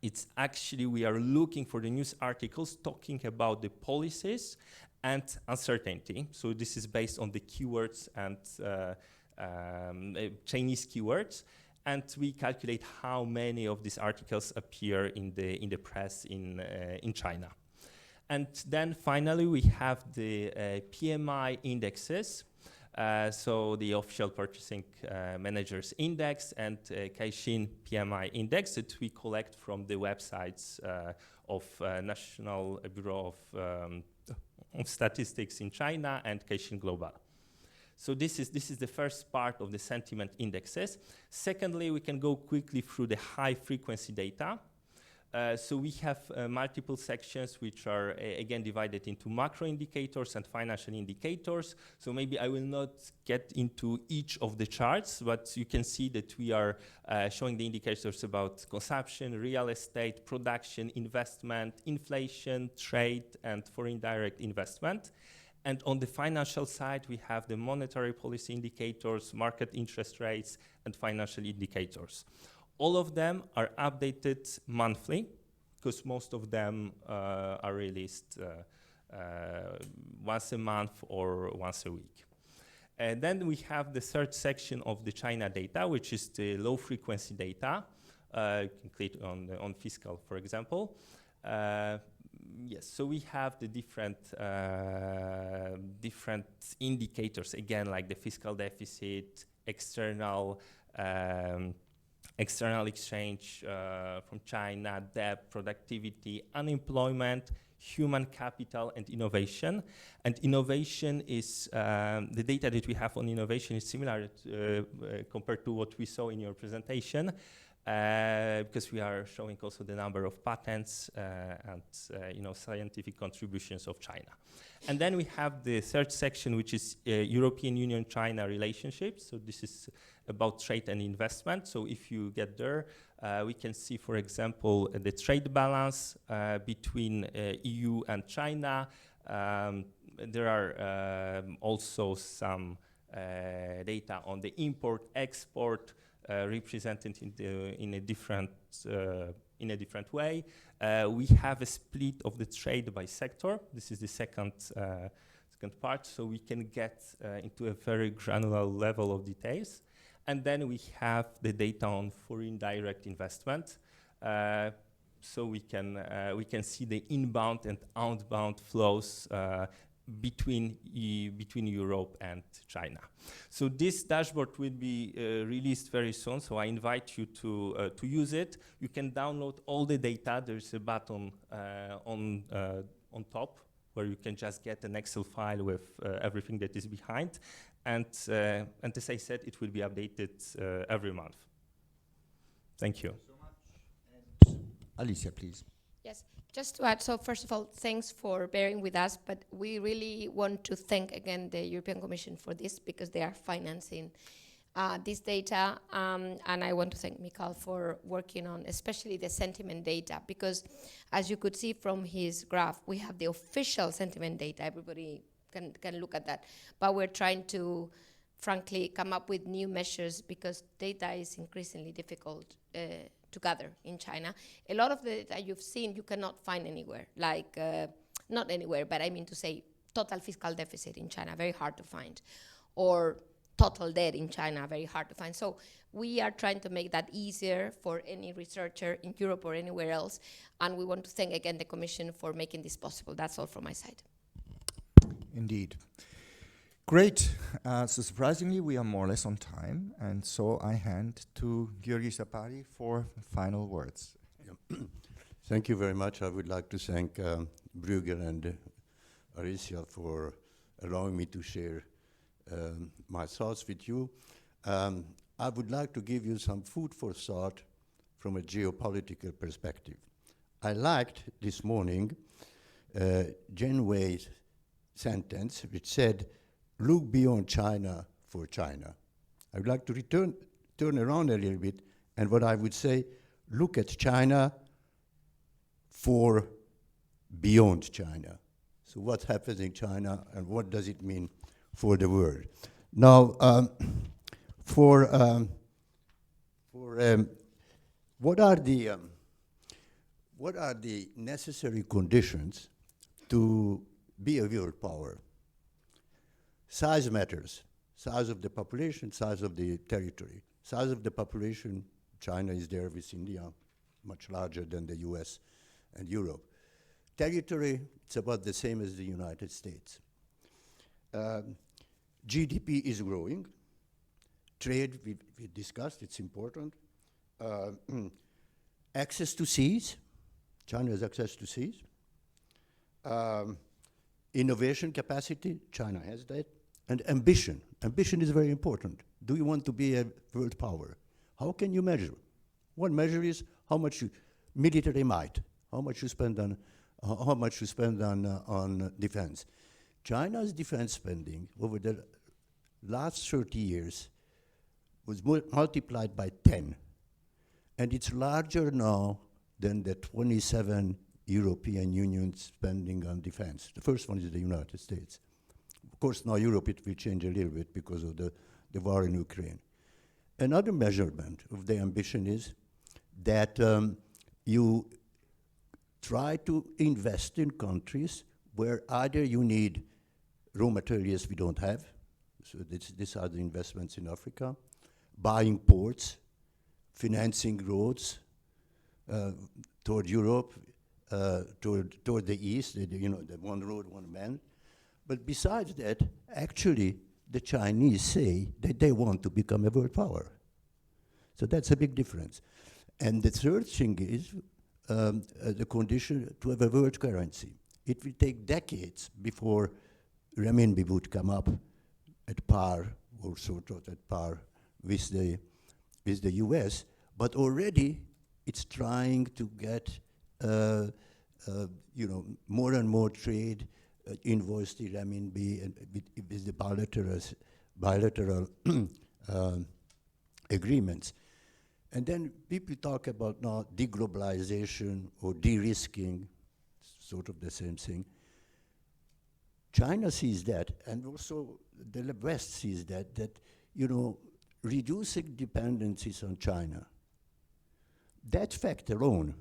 It's actually, we are looking for the news articles talking about the policies and uncertainty. So this is based on the keywords and Chinese keywords. And we calculate how many of these articles appear in the press in China. And then finally, we have the PMI indexes. So the official purchasing managers index and Caixin PMI index that we collect from the websites of National Bureau of Statistics in China and Caixin Global. So this is the first part of the sentiment indexes. Secondly, we can go quickly through the high frequency data. So we have multiple sections which are again divided into macro indicators and financial indicators. So maybe I will not get into each of the charts, but you can see that we are showing the indicators about consumption, real estate, production, investment, inflation, trade, and foreign direct investment. And on the financial side, we have the monetary policy indicators, market interest rates, and financial indicators. All of them are updated monthly, because most of them are released once a month or once a week. And then we have the third section of the China data, which is the low frequency data. You can click on fiscal, for example. Yes, so we have the different indicators, again, like the fiscal deficit, external exchange from China, debt, productivity, unemployment, human capital, and innovation. And innovation is, the data that we have on innovation is similar compared to what we saw in your presentation, because we are showing also the number of patents and scientific contributions of China. And then we have the third section, which is European Union-China relationships. So this is about trade and investment. So if you get there, we can see, for example, the trade balance between EU and China. There are also some data on the import-export represented in a different way. We have a split of the trade by sector. This is the second part, so we can get into a very granular level of details. And then we have the data on foreign direct investment. So we can see the inbound and outbound flows between Europe and China. So this dashboard will be released very soon, so I invite you to use it. You can download all the data. There's a button on top where you can just get an Excel file with everything that is behind. And as I said, it will be updated every month. Thank you. Alicia, please. Yes, just to add, so first of all, thanks for bearing with us, but we really want to thank again the European Commission for this, because they are financing this data, and I want to thank Mikhail for working on especially the sentiment data, because as you could see from his graph, we have the official sentiment data. Everybody can look at that. But we're trying to, frankly, come up with new measures because data is increasingly difficult to gather in China. A lot of the data you've seen you cannot find anywhere, like, not anywhere, but I mean to say total fiscal deficit in China, very hard to find, or total debt in China, very hard to find. So we are trying to make that easier for any researcher in Europe or anywhere else, and we want to thank again the Commission for making this possible. That's all from my side. Indeed. Great. So surprisingly, we are more or less on time, and so I hand to György Sapari for final words. Thank you very much. I would like to thank Bruegel and Aricia for allowing me to share my thoughts with you. I would like to give you some food for thought from a geopolitical perspective. I liked this morning Janeway's sentence which said, "Look beyond China for China." I would like to turn around a little bit, and what I would say, look at China for beyond China. So what happens in China and what does it mean for the world? Now, what are the necessary conditions to be a world power? Size matters. Size of the population, size of the territory. Size of the population, China is there with India, much larger than the US and Europe. Territory, it's about the same as the United States. GDP is growing. Trade, we discussed, it's important. Access to seas, China has access to seas. Innovation capacity, China has that. And ambition. Ambition is very important. Do you want to be a world power? How can you measure? One measure is how much military might, how much you spend on defense. China's defense spending over the last 30 years was multiplied by 10. And it's larger now than the 27 European Union spending on defense. The first one is the United States. Of course, now Europe, it will change a little bit because of the war in Ukraine. Another measurement of the ambition is that you try to invest in countries where either you need raw materials we don't have, so these are the investments in Africa, buying ports, financing roads toward Europe, toward the east, the one road, one man. But besides that, actually, the Chinese say that they want to become a world power. So that's a big difference. And the third thing is the condition to have a world currency. It will take decades before Renminbi would come up at par, or sort of at par with the US, but already it's trying to get more and more trade invoiced in Renminbi and with the bilateral agreements. And then people talk about now deglobalization or de-risking, sort of the same thing. China sees that, and also the West sees that reducing dependencies on China, that fact alone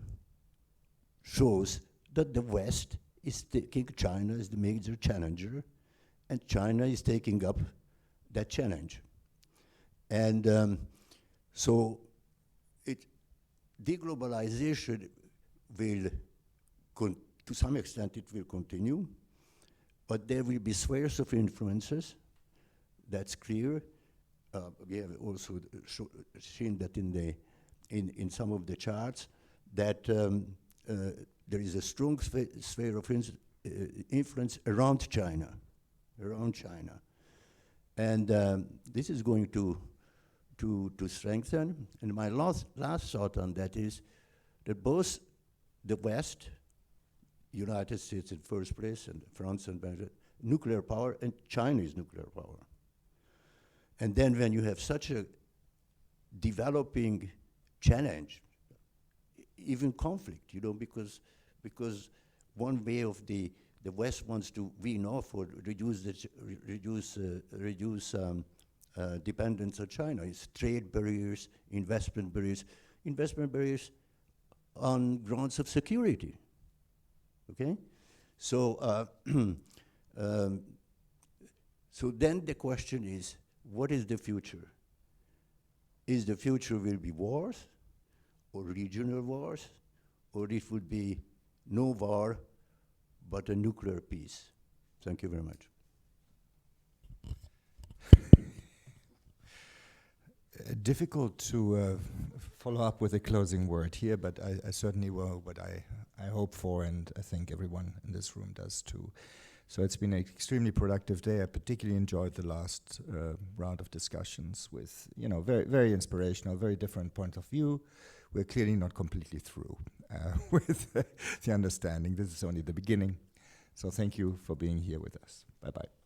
shows that the West is taking China as the major challenger, and China is taking up that challenge. And so deglobalization will, to some extent, it will continue, but there will be spheres of influences. That's clear. We have also seen that in some of the charts, that there is a strong sphere of influence around China. And this is going to strengthen. And my last thought on that is that both the West, United States in first place, and France and Belgium, nuclear power, and China is nuclear power. And then when you have such a developing challenge, even conflict, because one way of the the West wants to wean off or reduce dependence on China. It's trade barriers, investment barriers on grounds of security. Okay, so so then the question is, what is the future? Is the future will be wars, or regional wars, or it would be no war, but a nuclear peace? Thank you very much. Difficult to follow up with a closing word here, but I certainly will what I hope for, and I think everyone in this room does too. So it's been an extremely productive day. I particularly enjoyed the last round of discussions with, very, very inspirational, very different point of view. We're clearly not completely through with the understanding. This is only the beginning. So thank you for being here with us. Bye-bye.